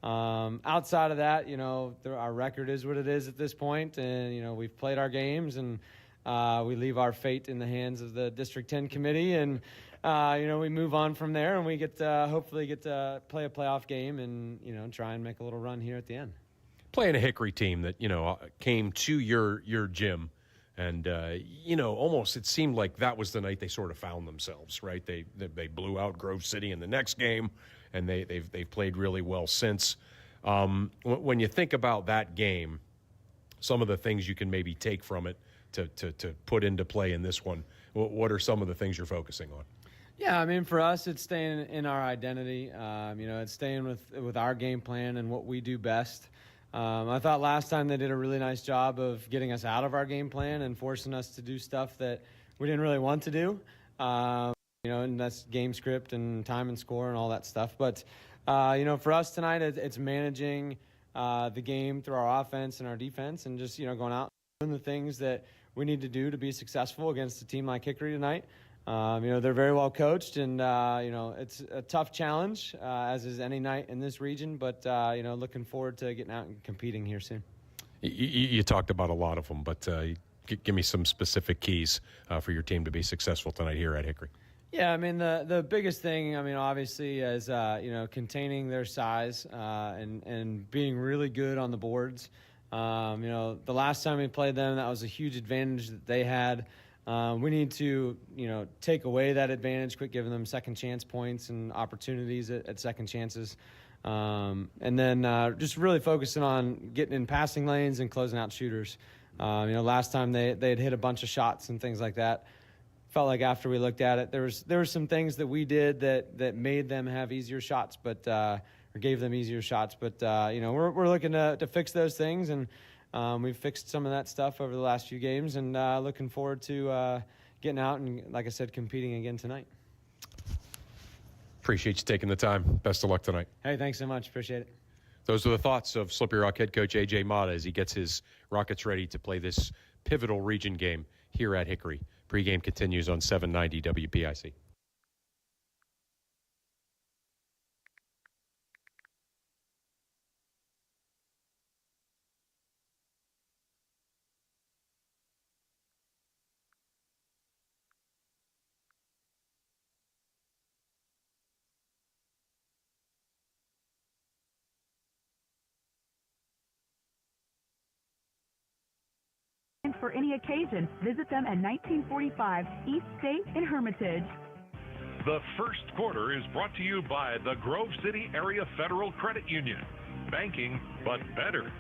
on. Outside of that, our record is what it is at this point, and we've played our games, and we leave our fate in the hands of the District 10 committee, and we move on from there, and we hopefully get to play a playoff game and try and make a little run here at the end. Playing a Hickory team that came to your gym, and almost it seemed like that was the night they sort of found themselves, right? They blew out Grove City in the next game, and they've played really well since. When you think about that game, some of the things you can maybe take from it to put into play in this one, what are some of the things you're focusing on? Yeah, I mean, for us, it's staying in our identity. It's staying with our game plan and what we do best. I thought last time they did a really nice job of getting us out of our game plan and forcing us to do stuff that we didn't really want to do. And that's game script and time and score and all that stuff. But, for us tonight, it's managing the game through our offense and our defense, and just, going out and doing the things that we need to do to be successful against a team like Hickory tonight. They're very well coached, and, it's a tough challenge, as is any night in this region, but, looking forward to getting out and competing here soon. You talked about a lot of them, but give me some specific keys for your team to be successful tonight here at Hickory. Yeah, I mean, the biggest thing, obviously is, containing their size and being really good on the boards. The last time we played them, that was a huge advantage that they had. We need to, take away that advantage, quit giving them second chance points and opportunities at second chances. And then just really focusing on getting in passing lanes and closing out shooters. Last time they had hit a bunch of shots and things like that. Felt like after we looked at it, there were some things that we did that made them have easier shots, or gave them easier shots. But we're looking to fix those things, and we've fixed some of that stuff over the last few games, and looking forward to getting out and, like I said, competing again tonight. Appreciate you taking the time. Best of luck tonight. Hey, thanks so much. Appreciate it. Those are the thoughts of Slippery Rock head coach A.J. Mata as he gets his Rockets ready to play this pivotal region game here at Hickory. Pregame continues on 790 WPIC. For any occasion, visit them at 1945 East State in Hermitage. The first quarter is brought to you by the Grove City Area Federal Credit Union. Banking, but better.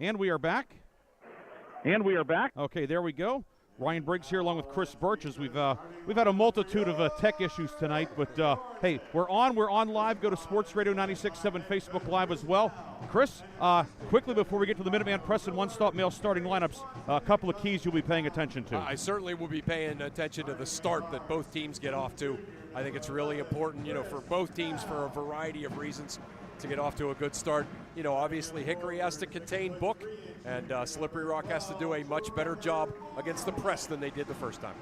And we are back. Okay, there we go. Ryan Briggs here along with Chris Birch as we've had a multitude of tech issues tonight, but hey, we're on live. Go to Sports Radio 96.7 Facebook Live as well. Chris, quickly before we get to the Minuteman Press and one-stop mail starting lineups, a couple of keys you'll be paying attention to. I certainly will be paying attention to the start that both teams get off to. I think it's really important, for both teams for a variety of reasons to get off to a good start. Obviously Hickory has to contain Book, and Slippery Rock has to do a much better job against the press than they did the first time.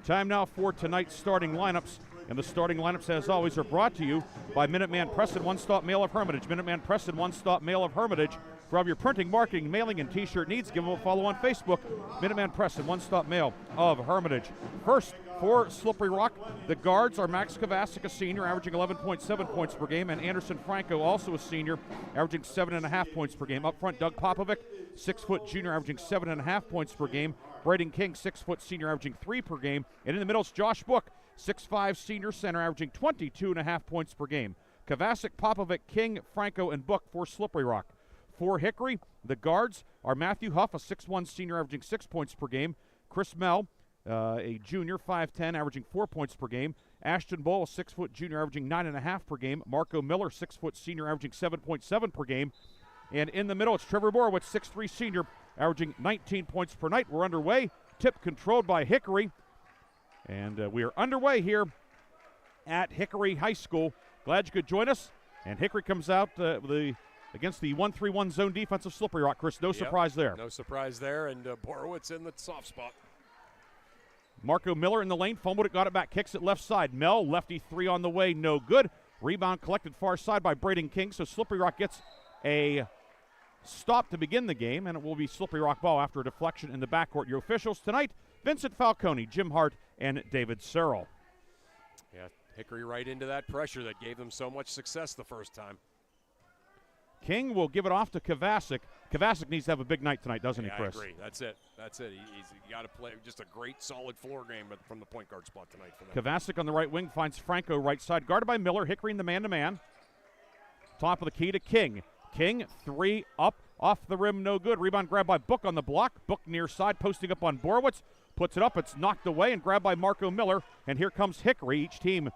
Time now for tonight's starting lineups. And the starting lineups, as always, are brought to you by Minuteman Press and One Stop Mail of Hermitage. Minuteman Press and One Stop Mail of Hermitage. For all of your printing, marketing, mailing, and T-shirt needs, give them a follow on Facebook. Minuteman Press and One Stop Mail of Hermitage. First, for Slippery Rock, the guards are Max Kovacic, a senior, averaging 11.7 points per game, and Anderson Franco, also a senior, averaging 7.5 points per game. Up front, Doug Popovic, 6-foot junior, averaging 7.5 points per game. Braden King, 6-foot senior, averaging 3 per game. And in the middle is Josh Book, 6'5", senior center, averaging 22.5 points per game. Kovacic, Popovic, King, Franco, and Book for Slippery Rock. For Hickory, the guards are Matthew Huff, a 6'1", senior, averaging 6 points per game. Chris Mell, a junior, 5'10", averaging 4 points per game. Ashton Bull, a 6-foot junior, averaging 9.5 per game. Marco Miller, 6-foot senior, averaging 7.7 per game. And in the middle, it's Trevor Borowitz, 6'3", senior, averaging 19 points per night. We're underway. Tip controlled by Hickory. And we are underway here at Hickory High School. Glad you could join us. And Hickory comes out against the 1-3-1 zone defense of Slippery Rock. Chris, no surprise there. No surprise there, and Borowitz in the soft spot. Marco Miller in the lane, fumbled it, got it back, kicks it left side. Mel, lefty three on the way, no good. Rebound collected far side by Braden King, so Slippery Rock gets a stop to begin the game, and it will be Slippery Rock ball after a deflection in the backcourt. Your officials tonight, Vincent Falcone, Jim Hart, and David Searle. Yeah, Hickory right into that pressure that gave them so much success the first time. King will give it off to Kovacic. Kovacic needs to have a big night tonight, doesn't he, Chris? I agree. That's it. He's got to play just a great, solid floor game from the point guard spot tonight for them. Kovacic on the right wing finds Franco right side, guarded by Miller. Hickory in the man-to-man. Top of the key to King. King, three up, off the rim, no good. Rebound grabbed by Book on the block. Book near side, posting up on Borowitz. Puts it up, it's knocked away and grabbed by Marco Miller. And here comes Hickory. Each team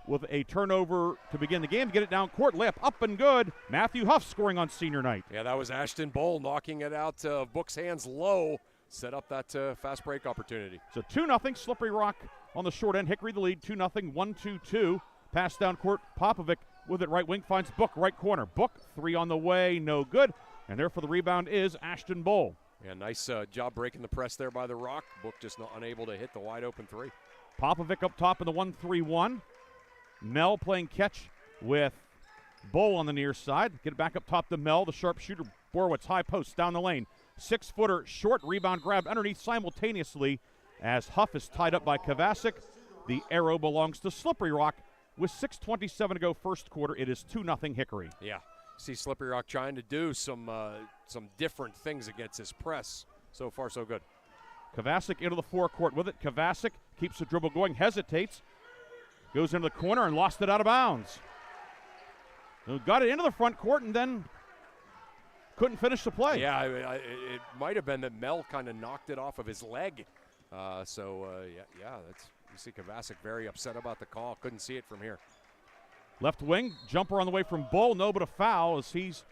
with a turnover to begin the game. Get it down court, layup up and good. Matthew Huff scoring on senior night. Yeah, that was Ashton Bowl knocking it out of Book's hands low. Set up that fast break opportunity. So 2-0, Slippery Rock on the short end. Hickory the lead, 2-0, 1-2-2. Pass down court, Popovic with it right wing, finds Book, right corner. Book, three on the way, no good. And therefore the rebound is Ashton Bowl. Yeah, nice job breaking the press there by the Rock. Book just unable to hit the wide open three. Popovic up top in the 1-3-1. Mel playing catch with Bowl on the near side. Get it back up top to Mel, the sharpshooter. Borowitz high post down the lane. 6-footer short, rebound grabbed underneath simultaneously as Huff is tied up by Kovacic. The arrow belongs to Slippery Rock with 6:27 to go first quarter. It is 2-0 Hickory. Yeah, see Slippery Rock trying to do some different things against his press. So far, so good. Kovacic into the forecourt with it. Kovacic keeps the dribble going, hesitates. Goes into the corner and lost it out of bounds. So got it into the front court and then couldn't finish the play. Yeah, it might have been that Mel kind of knocked it off of his leg. That's you see Kovacic very upset about the call. Couldn't see it from here. Left wing, jumper on the way from Bull. No, but a foul as he's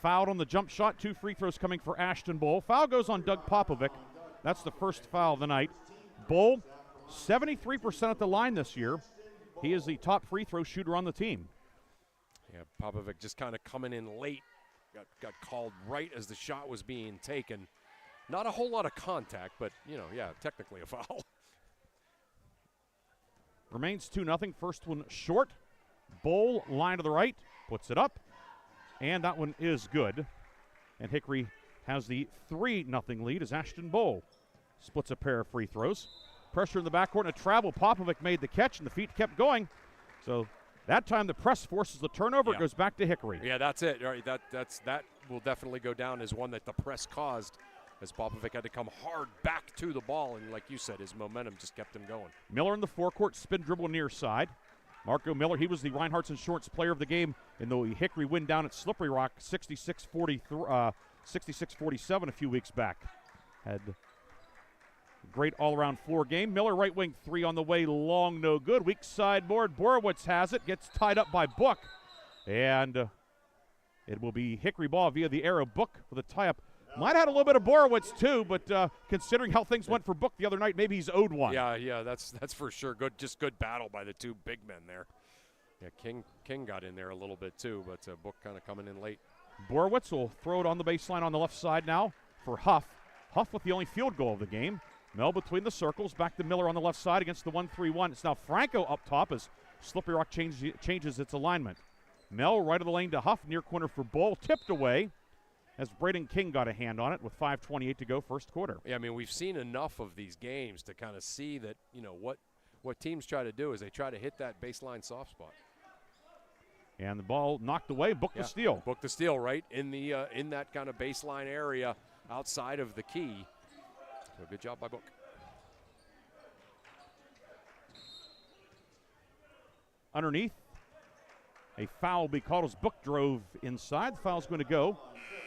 fouled on the jump shot. 2 free throws coming for Ashton Bull. Foul goes on Doug Popovic. That's the first foul of the night. Bull, 73% at the line this year. He is the top free throw shooter on the team. Yeah, Popovic just kind of coming in late. Got called right as the shot was being taken. Not a whole lot of contact, but, technically a foul. Remains 2-0. First one short. Bull, line to the right, puts it up. And that one is good. And Hickory has the 3-0 lead as Ashton Bull splits a pair of free throws. Pressure in the backcourt and a travel. Popovic made the catch and the feet kept going. So that time the press forces the turnover. It goes back to Hickory. Yeah, that's it. All right, that will definitely go down as one that the press caused, as Popovic had to come hard back to the ball, and like you said, his momentum just kept him going. Miller in the forecourt, spin dribble near side. Marco Miller, he was the Reinhardt's Insurance Player of the Game in the Hickory win down at Slippery Rock, 66-47 a few weeks back. Had a great all-around floor game. Miller right wing, three on the way, long, no good. Weak side board, Borowitz has it, gets tied up by Book. And it will be Hickory ball via the arrow. Book with a tie-up. Might have had a little bit of Borowitz too, but considering how things went for Book the other night, maybe he's owed one. Yeah, that's for sure. Good battle by the two big men there. Yeah, King got in there a little bit too, but Book kind of coming in late. Borowitz will throw it on the baseline on the left side now for Huff. Huff with the only field goal of the game. Mel between the circles, back to Miller on the left side against the 1-3-1. It's now Franco up top as Slippery Rock changes its alignment. Mel right of the lane to Huff, near corner for Bull, tipped away as Braden King got a hand on it with 5:28 to go first quarter. Yeah, I mean, we've seen enough of these games to kind of see that, what teams try to do is they try to hit that baseline soft spot. And the ball knocked away, Book the steal. Book the steal right in the in that kind of baseline area outside of the key. So good job by Book. Underneath, a foul will be called as Book drove inside. The foul's going to go.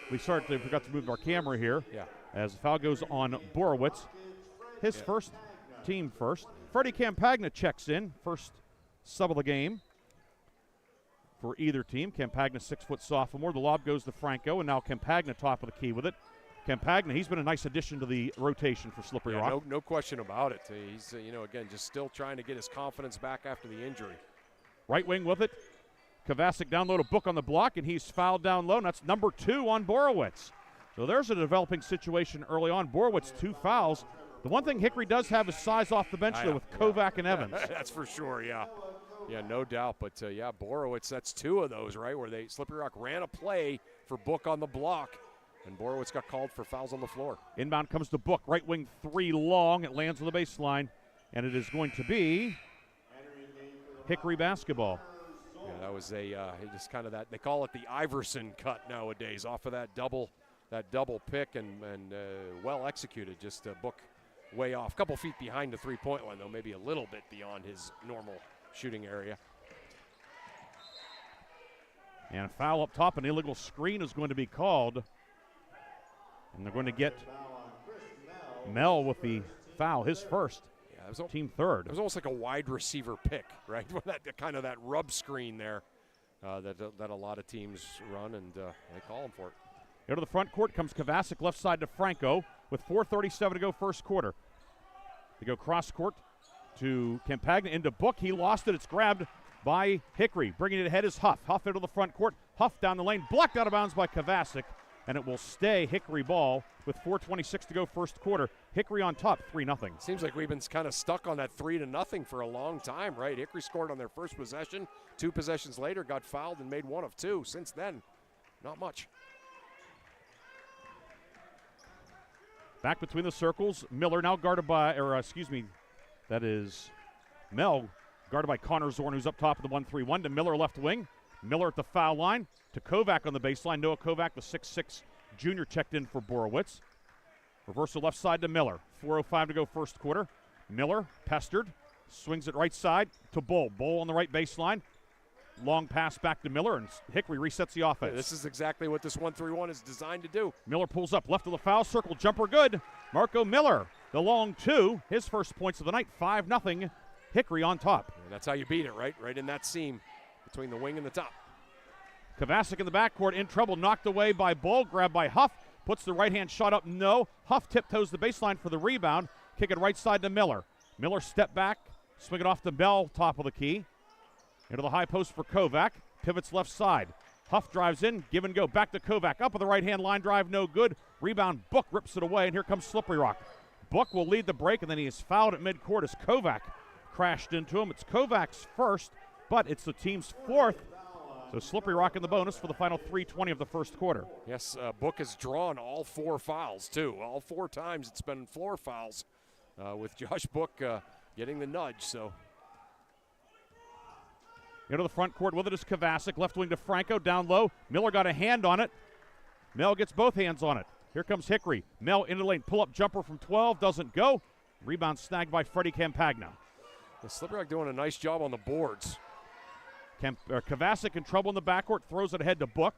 We forgot to move our camera here. Yeah. As the foul goes on Borowitz. His first, team first. Freddie Campagna checks in, first sub of the game for either team. Campagna, 6-foot sophomore. The lob goes to Franco, and now Campagna top of the key with it. Campagna, he's been a nice addition to the rotation for Slippery Rock. No question about it. He's, again, just still trying to get his confidence back after the injury. Right wing with it. Kovacic down low to Book on the block, and he's fouled down low, and that's number 2 on Borowitz. So there's a developing situation early on. Borowitz, 2 fouls. The one thing Hickory does have is size off the bench, though, with Kovac and Evans. That's for sure, yeah. Yeah, no doubt. But, yeah, Borowitz, that's 2 of those, right, where Slippery Rock ran a play for Book on the block, and Borowitz got called for fouls on the floor. Inbound comes to Book, right wing 3 long. It lands on the baseline, and it is going to be Hickory basketball. Yeah, that was just kind of that. They call it the Iverson cut nowadays, off of that double pick, and well executed. Just Book way off, a couple feet behind the 3-point line, though, maybe a little bit beyond his normal shooting area. And a foul up top, an illegal screen is going to be called. And they're going to get Mel with the foul, his first, team third. It was almost like a wide receiver pick, right? that rub screen there that a lot of teams run, and they call him for it. Here to the front court comes Kovacic, left side to Franco with 4:37 to go first quarter. They go cross court to Campagna into Book. He lost it. It's grabbed by Hickory. Bringing it ahead is Huff. Huff into the front court. Huff down the lane, blocked out of bounds by Kovacic, and it will stay Hickory ball with 4:26 to go first quarter. Hickory on top, 3-0. Seems like we've been kind of stuck on that 3-0 for a long time, right? Hickory scored on their first possession. 2 possessions later, got fouled and made 1 of 2. Since then, not much. Back between the circles, Miller now guarded by, that is Mel, guarded by Connor Zorn, who's up top of the 1-3-1 to Miller left wing. Miller at the foul line to Kovac on the baseline. Noah Kovac, the 6'6 junior, checked in for Borowitz. Reversal left side to Miller. 4:05 to go first quarter. Miller, pestered, swings it right side to Bull. Bull on the right baseline. Long pass back to Miller, and Hickory resets the offense. Yeah, this is exactly what this 1-3-1 is designed to do. Miller pulls up left of the foul circle. Jumper good. Marco Miller, the long 2. His first points of the night. 5-0. Hickory on top. And that's how you beat it, right? Right in that seam between the wing and the top. Kovacic in the backcourt in trouble. Knocked away by Bull. Grabbed by Huff. Puts the right-hand shot up. No. Huff tiptoes the baseline for the rebound. Kick it right side to Miller. Miller step back. Swing it off to Bell, top of the key. Into the high post for Kovac. Pivots left side. Huff drives in. Give and go. Back to Kovac. Up with the right-hand line drive. No good. Rebound. Book rips it away, and here comes Slippery Rock. Book will lead the break, and then he is fouled at midcourt as Kovac crashed into him. It's Kovac's first, but it's the team's 4th. So Slippery Rock in the bonus for the final 3:20 of the first quarter. Yes, Book has drawn all 4 fouls, too. All 4 times it's been floor fouls with Josh Book getting the nudge, so... Into the front court with it is Kovacic. Left wing to Franco. Down low. Miller got a hand on it. Mel gets both hands on it. Here comes Hickory. Mel into the lane. Pull-up jumper from 12. Doesn't go. Rebound snagged by Freddie Campagna. The Slippery Rock doing a nice job on the boards. Kovacic in trouble in the backcourt. Throws it ahead to Book.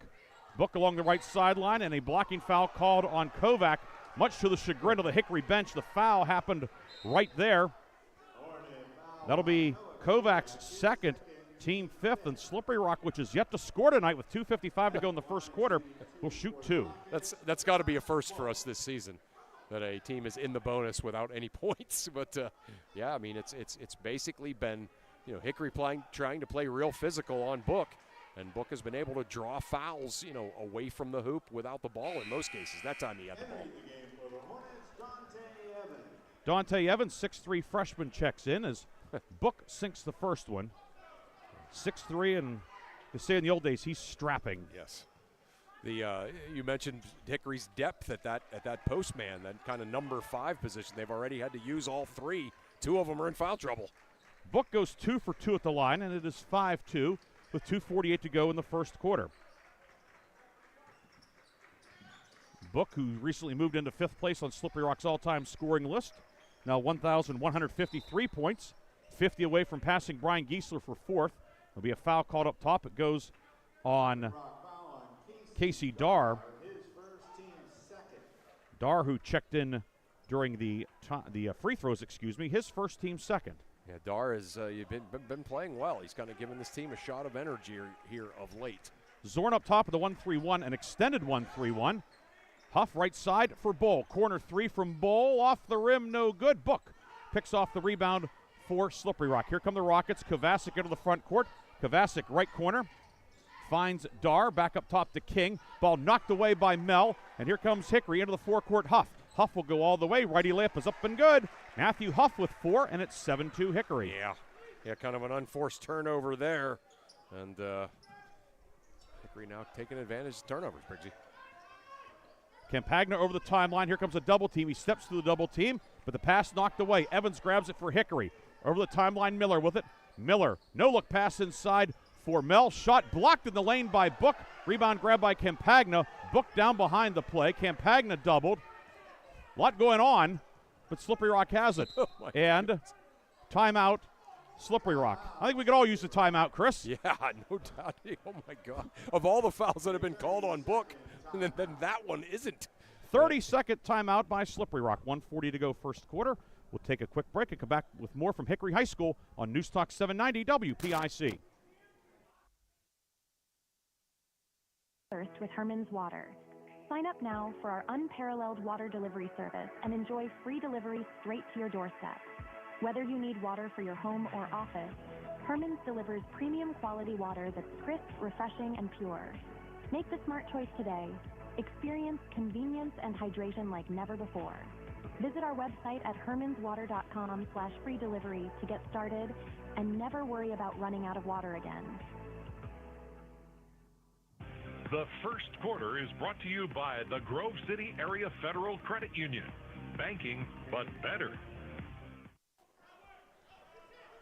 Book along the right sideline, and a blocking foul called on Kovac. Much to the chagrin of the Hickory bench, the foul happened right there. That'll be Kovac's second, team 5th, and Slippery Rock, which is yet to score tonight with 2:55 to go in the first quarter, will shoot 2. That's got to be a first for us this season, that a team is in the bonus without any points. But yeah, I mean it's basically been, Hickory trying to play real physical on Book, and Book has been able to draw fouls, away from the hoop without the ball in most cases. That time he had the ball. Dante Evans, 6'3 freshman, checks in as Book sinks the first one. 6'3", and they say in the old days he's strapping. Yes. You mentioned Hickory's depth at that post man, that kind of number 5 position. They've already had to use all 3. 2 of them are in foul trouble. Book goes 2 for 2 at the line, and it is 5-2 with 2:48 to go in the first quarter. Book, who recently moved into 5th place on Slippery Rock's all-time scoring list, now 1,153 points, 50 away from passing Brian Giesler for 4th. There'll be a foul called up top. It goes on Casey Dar. Dar, who checked in during the free throws, his first team second. Yeah, Dar has been playing well. He's kind of given this team a shot of energy here of late. Zorn up top of the 1-3-1, an extended 1-3-1. Huff right side for Bull. Corner 3 from Bull. Off the rim, no good. Book picks off the rebound for Slippery Rock. Here come the Rockets. Kovacic into the front court. Kovacic, right corner, finds Dar, back up top to King. Ball knocked away by Mel, and here comes Hickory into the forecourt. Huff. Huff will go all the way. Righty layup is up and good. Matthew Huff with 4, and it's 7-2 Hickory. Yeah, kind of an unforced turnover there. And Hickory now taking advantage of turnovers, Briggsy. Campagna over the timeline. Here comes a double team. He steps to the double team, but the pass knocked away. Evans grabs it for Hickory. Over the timeline, Miller with it. Miller, no-look pass inside for Mel. Shot blocked in the lane by Book. Rebound grabbed by Campagna. Book down behind the play. Campagna doubled. A lot going on, but Slippery Rock has it. And timeout, Slippery Rock. I think we could all use a timeout, Chris. Yeah, no doubt. Oh, my God. Of all the fouls that have been called on Book, then that one isn't. 30-second timeout by Slippery Rock. 1:40 to go first quarter. We'll take a quick break and come back with more from Hickory High School on News Talk 790 WPIC. First with Herman's Water. Sign up now for our unparalleled water delivery service and enjoy free delivery straight to your doorstep. Whether you need water for your home or office, Herman's delivers premium quality water that's crisp, refreshing, and pure. Make the smart choice today. Experience convenience and hydration like never before. Visit our website at hermanswater.com/free delivery to get started and never worry about running out of water again. The first quarter is brought to you by the Grove City Area Federal Credit Union. Banking, but better.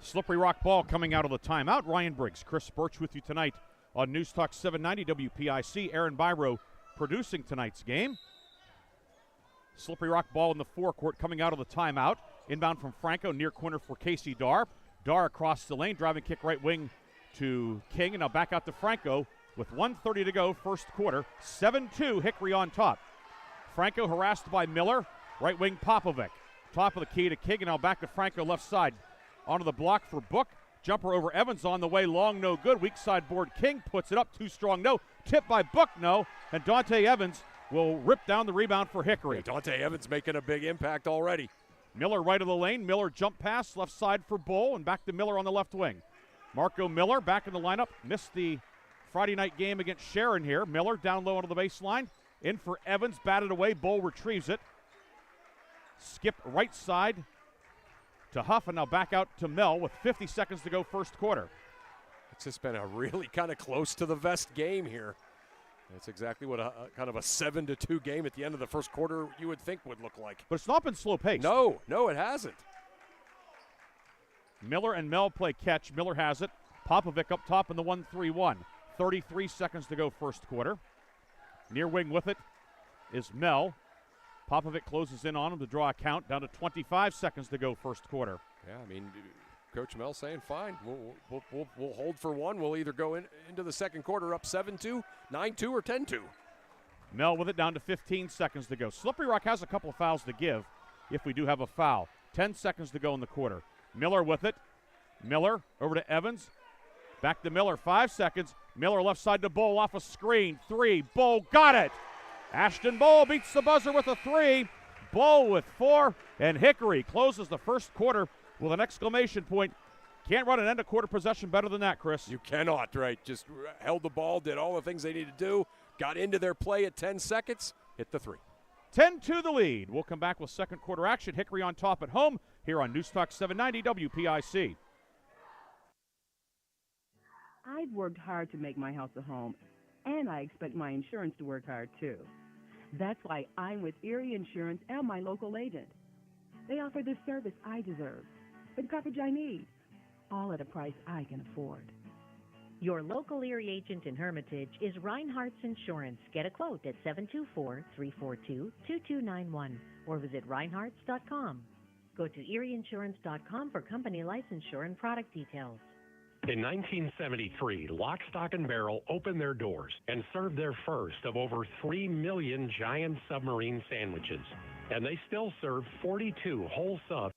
Slippery Rock ball coming out of the timeout. Ryan Briggs, Chris Birch with you tonight on News Talk 790 WPIC. Aaron Byro producing tonight's game. Slippery Rock ball in the forecourt coming out of the timeout. Inbound from Franco, near corner for Casey Dar. Dar across the lane, driving kick right wing to King, and now back out to Franco with 1:30 to go first quarter. 7-2 Hickory on top. Franco harassed by Miller, right wing Popovic. Top of the key to King, and now back to Franco left side. Onto the block for Book. Jumper over Evans on the way, long, no good. Weak side board, King puts it up, too strong, no. Tip by Book, no. And Dante Evans will rip down the rebound for Hickory. Yeah, Dante Evans making a big impact already. Miller right of the lane. Miller jump pass, left side for Bull, and back to Miller on the left wing. Marco Miller back in the lineup. Missed the Friday night game against Sharon here. Miller down low onto the baseline. In for Evans, batted away. Bull retrieves it. Skip right side to Huff, and now back out to Mel with 50 seconds to go first quarter. It's just been a really kind of close to the vest game here. That's exactly what a kind of a 7-2 game at the end of the first quarter you would think would look like. But it's not been slow paced. No, it hasn't. Miller and Mel play catch. Miller has it. Popovic up top in the 1-3-1. 33 seconds to go first quarter. Near wing with it is Mel. Popovic closes in on him to draw a count. Down to 25 seconds to go first quarter. Yeah, I mean, Coach Mel saying, fine, we'll hold for one. We'll either go into the second quarter up 7-2, 9-2, or 10-2. Mel with it down to 15 seconds to go. Slippery Rock has a couple of fouls to give if we do have a foul. 10 seconds to go in the quarter. Miller with it. Miller over to Evans. Back to Miller, 5 seconds. Miller left side to Bull off a screen. 3, Bull got it. Ashton Bull beats the buzzer with a 3. Bull with 4, and Hickory closes the first quarter with an exclamation point. Can't run an end of quarter possession better than that, Chris. You cannot, right? Just held the ball, did all the things they needed to do, got into their play at 10 seconds, hit the 3. 10-2 the lead. We'll come back with second quarter action. Hickory on top at home here on News Talk 790 WPIC. I've worked hard to make my house a home, and I expect my insurance to work hard too. That's why I'm with Erie Insurance and my local agent. They offer the service I deserve, the coverage I need, all at a price I can afford. Your local Erie agent in Hermitage is Reinhardt's Insurance. Get a quote at 724-342-2291 or visit reinhardts.com. Go to erieinsurance.com for company licensure and product details. In 1973, Lock, Stock, and Barrel opened their doors and served their first of over 3 million giant submarine sandwiches. And they still serve 42 whole sub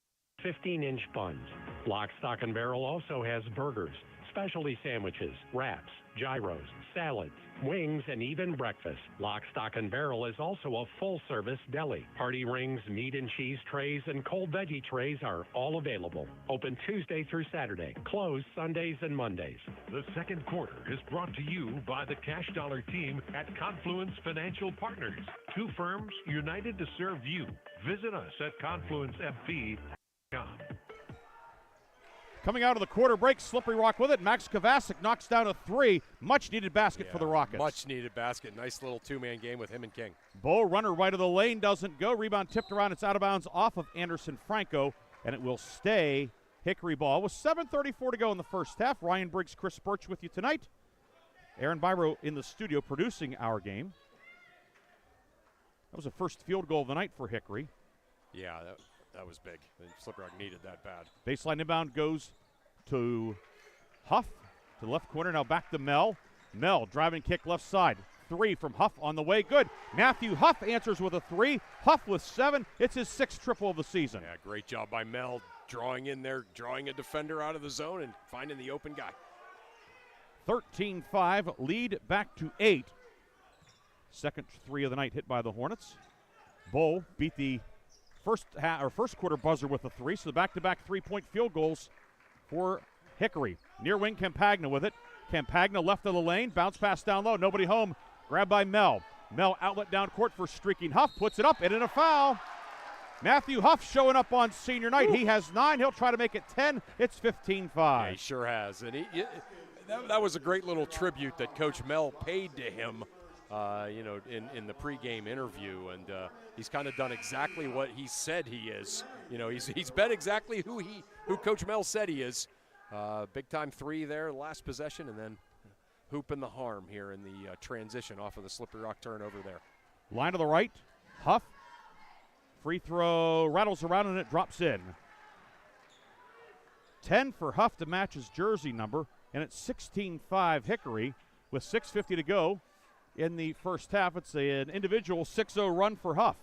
15-inch buns. Lock, Stock, and Barrel also has burgers, specialty sandwiches, wraps, gyros, salads, wings, and even breakfast. Lock, Stock, and Barrel is also a full-service deli. Party rings, meat and cheese trays, and cold veggie trays are all available. Open Tuesday through Saturday. Closed Sundays and Mondays. The second quarter is brought to you by the Cash Dollar team at Confluence Financial Partners. Two firms united to serve you. Visit us at confluencefp.com. Coming out of the quarter break, Slippery Rock with it. Max Kovacic knocks down a three. Much-needed basket for the Rockets. Much-needed basket. Nice little two-man game with him and King. Bow runner right of the lane doesn't go. Rebound tipped around. It's out of bounds off of Anderson Franco, and it will stay Hickory ball. With 7:34 to go in the first half. Ryan Briggs, Chris Birch with you tonight. Aaron Biro in the studio producing our game. That was the first field goal of the night for Hickory. Yeah, that was big. Slippery Rock needed that bad. Baseline inbound goes to Huff to the left corner. Now back to Mel. Mel driving kick left side. Three from Huff on the way. Good. Matthew Huff answers with a three. Huff with 7. It's his 6th triple of the season. Yeah, great job by Mel drawing in there, drawing a defender out of the zone and finding the open guy. 13-5, lead back to 8. Second three of the night hit by the Hornets. Bull beat the first quarter buzzer with a three, so the back-to-back three-point field goals for Hickory. Near wing, Campagna with it. Campagna left of the lane, bounce pass down low, nobody home. Grabbed by Mel. Mel outlet down court for streaking Huff, puts it up, and in a foul. Matthew Huff showing up on senior night. He has 9. He'll try to make it 10. It's 15-5. Yeah, he sure has. And that was a great little tribute that Coach Mel paid to him, in the pregame interview. And he's kind of done exactly what he said he is. He's been exactly who Coach Mel said he is. Big-time three there, last possession, and then hoop in the harm here in the transition off of the Slippery Rock turnover there. Line to the right, Huff. Free throw rattles around and it drops in. 10 for Huff to match his jersey number, and it's 16-5 Hickory with 6:50 to go in the first half. It's an individual 6-0 run for Huff.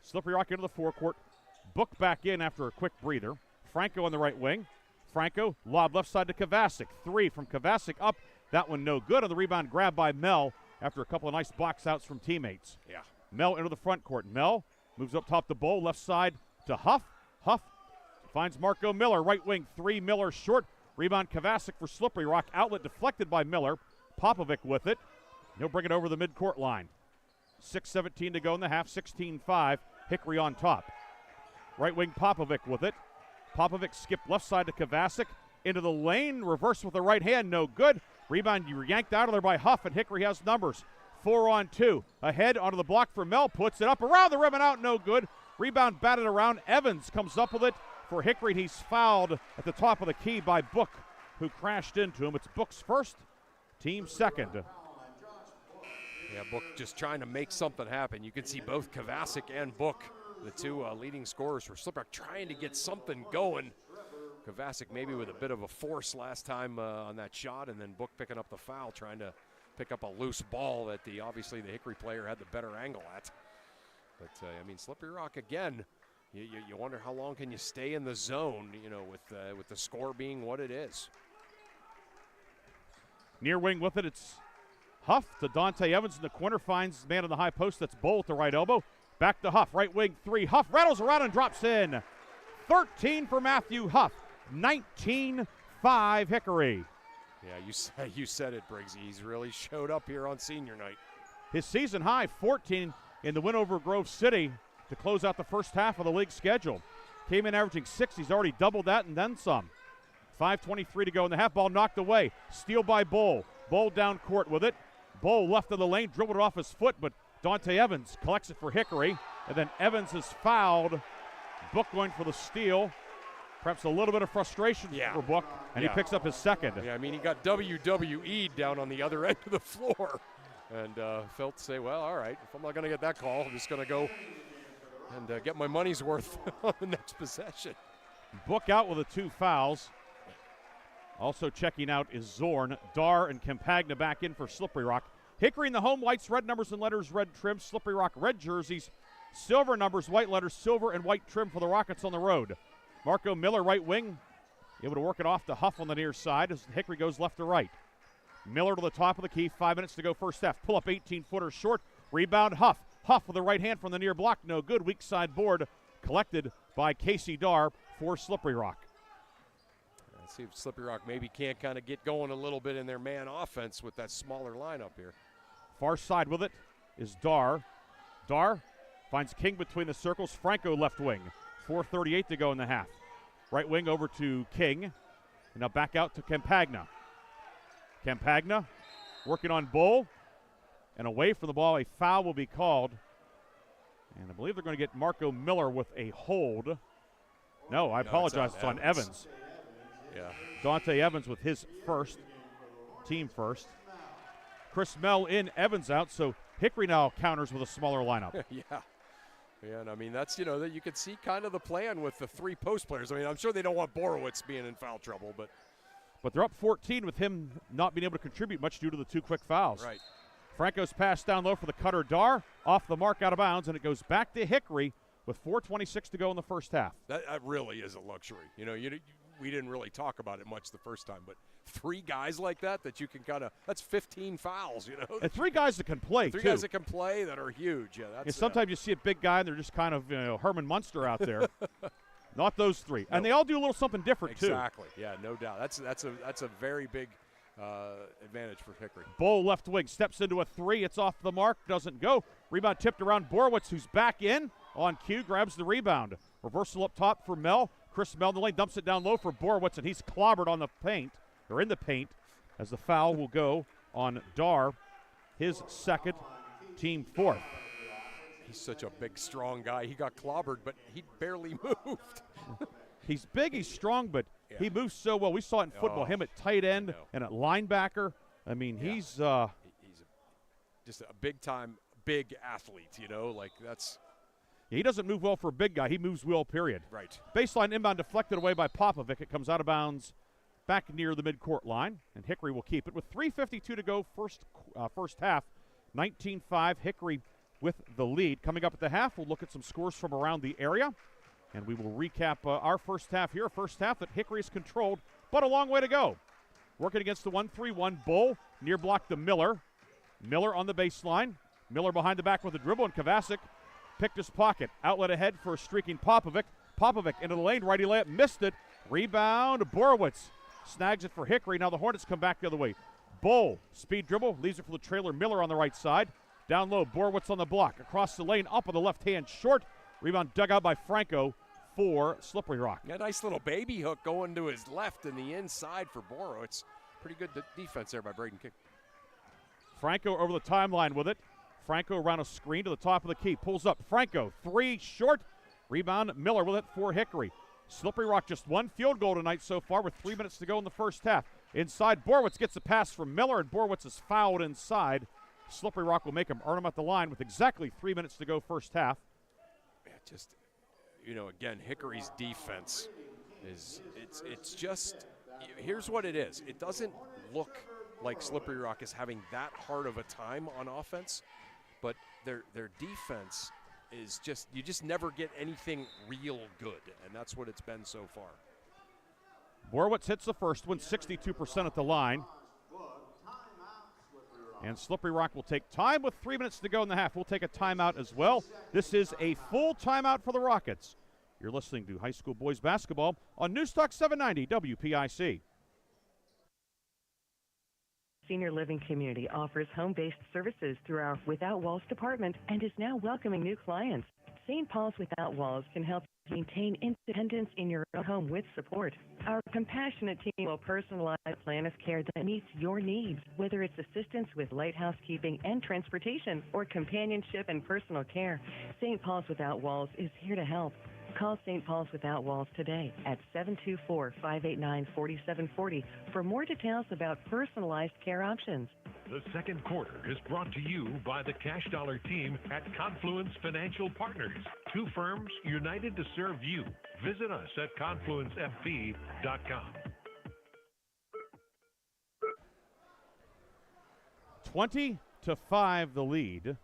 Slippery Rock into the forecourt. Book back in after a quick breather. Franco on the right wing. Franco, lob left side to Kovacic. 3 from Kovacic up. That one no good. On the rebound grab by Mel after a couple of nice box outs from teammates. Yeah. Mel into the front court. Mel moves up top the Bowl, left side to Huff. Huff finds Marco Miller, right wing 3. Miller short. Rebound Kovacic for Slippery Rock. Outlet deflected by Miller. Popovic with it. He'll bring it over the midcourt line. 6:17 to go in the half. 16-5. Hickory on top. Right wing Popovic with it. Popovic skipped left side to Kovacic. Into the lane. Reverse with the right hand. No good. Rebound yanked out of there by Huff, and Hickory has numbers. 4-on-2. Ahead onto the block for Mel. Puts it up around the rim and out. No good. Rebound batted around. Evans comes up with it for Hickory. He's fouled at the top of the key by Book, who crashed into him. It's Book's first, team second. Yeah, Book just trying to make something happen. You can see both Kovacic and Book, the two leading scorers for Slippery Rock, trying to get something going. Kovacic maybe with a bit of a force last time on that shot, and then Book picking up the foul, trying to pick up a loose ball that obviously the Hickory player had the better angle at. But, Slippery Rock, again, you wonder how long can you stay in the zone, with the score being what it is. Near wing with it, it's Huff to Dante Evans in the corner, finds the man in the high post. That's Bowl at the right elbow. Back to Huff, right wing 3. Huff rattles around and drops in. 13 for Matthew Huff, 19-5 Hickory. Yeah, you said it, Briggsy. He's really showed up here on senior night. His season high, 14 in the win over Grove City to close out the first half of the league schedule. Came in averaging 6. He's already doubled that and then some. 5:23 to go in the half. Ball knocked away. Steal by Bowl. Bowl down court with it. Bowl left of the lane, dribbled it off his foot, but Dante Evans collects it for Hickory. And then Evans is fouled. Book going for the steal. Perhaps a little bit of frustration for Book, and he picks up his second. Yeah, he got WWE'd down on the other end of the floor. And felt to say, well, all right, if I'm not going to get that call, I'm just going to go and get my money's worth on the next possession. Book out with the 2 fouls. Also checking out is Zorn. Dar and Campagna back in for Slippery Rock. Hickory in the home whites, red numbers and letters, red trim. Slippery Rock red jerseys, silver numbers, white letters, silver and white trim for the Rockets on the road. Marco Miller, right wing, able to work it off to Huff on the near side as Hickory goes left to right. Miller to the top of the key, 5 minutes to go first half. Pull up 18-footer short, rebound Huff. Huff with the right hand from the near block, no good. Weak side board collected by Casey Dar for Slippery Rock. Let's see if Slippery Rock maybe can't kind of get going a little bit in their man offense with that smaller lineup here. Far side with it is Dar. Dar finds King between the circles. Franco left wing. 4:38 to go in the half. Right wing over to King. And now back out to Campagna. Campagna working on Bull. And away from the ball, a foul will be called. And I believe they're going to get Marco Miller with a hold. No, I apologize. It's on Evans. Yeah. Dante Evans with his first. Team first. Chris Mell in, Evans out. So Hickory now counters with a smaller lineup. Yeah. Yeah, and I mean, that's, that you could see kind of the plan with the 3 post players. I mean, I'm sure they don't want Borowitz being in foul trouble, but they're up 14 with him not being able to contribute much due to the 2 quick fouls. Right. Franco's pass down low for the cutter Dar, off the mark, out of bounds, and it goes back to Hickory with 4:26 to go in the first half. That really is a luxury. We didn't really talk about it much the first time, but 3 guys like that you can kind of, that's 15 fouls, And 3 guys that can play, Three guys that can play that are huge. Yeah, that's. Sometimes you see a big guy and they're just kind of, Herman Munster out there. Not those 3. Nope. And they all do a little something different, too. Exactly. Yeah, no doubt. That's a very big advantage for Hickory. Bull left wing steps into a 3. It's off the mark. Doesn't go. Rebound tipped around Borowitz, who's back in on cue. Grabs the rebound. Reversal up top for Mell. Chris Mell in the lane dumps it down low for Borowitz, and he's clobbered on the paint, or in the paint, as the foul will go on Dar, his second, team 4th. He's such a big, strong guy. He got clobbered, but he barely moved. He's big, he's strong, but he moves so well. We saw it in football, him at tight end and at linebacker. I mean, he's just a big-time, big athlete, that's. He doesn't move well for a big guy. He moves well, period. Right. Baseline inbound deflected away by Popovic. It comes out of bounds back near the midcourt line, and Hickory will keep it with 3:52 to go first half. 19-5, Hickory with the lead. Coming up at the half, we'll look at some scores from around the area, and we will recap our first half here. First half that Hickory is controlled, but a long way to go. Working against the 1-3-1 Bull. Near block to Miller. Miller on the baseline. Miller behind the back with a dribble, and Kovacic picked his pocket. Outlet ahead for a streaking Popovic. Popovic into the lane. Righty layup. Missed it. Rebound. Borowitz snags it for Hickory. Now the Hornets come back the other way. Bull. Speed dribble. Leaves it for the trailer. Miller on the right side. Down low. Borowitz on the block. Across the lane. Up on the left hand. Short. Rebound dug out by Franco for Slippery Rock. Yeah, nice little baby hook going to his left in the inside for Borowitz. Pretty good defense there by Braden King. Franco over the timeline with it. Franco around a screen to the top of the key. Pulls up. Franco, 3 short. Rebound. Miller with it for Hickory. Slippery Rock just 1 field goal tonight so far with 3 minutes to go in the first half. Inside, Borowitz gets a pass from Miller, and Borowitz is fouled inside. Slippery Rock will make him earn him at the line with exactly 3 minutes to go first half. Again, Hickory's defense it's just, here's what it is. It doesn't look like Slippery Rock is having that hard of a time on offense, but their defense is just, you just never get anything real good, and that's what it's been so far. Borowitz hits the first one, 62% at the line. And Slippery Rock will take time with 3 minutes to go in the half. We'll take a timeout as well. This is a full timeout for the Rockets. You're listening to high school boys basketball on Newstalk 790 WPIC. Senior Living Community offers home-based services through our Without Walls department and is now welcoming new clients. St. Paul's Without Walls can help maintain independence in your own home with support. Our compassionate team will personalize a plan of care that meets your needs, whether it's assistance with light housekeeping and transportation or companionship and personal care. St. Paul's Without Walls is here to help. Call St. Paul's Without Walls today at 724-589-4740 for more details about personalized care options. The second quarter is brought to you by the Cash Dollar team at Confluence Financial Partners. 2 firms united to serve you. Visit us at confluencefp.com. 20-5 the lead.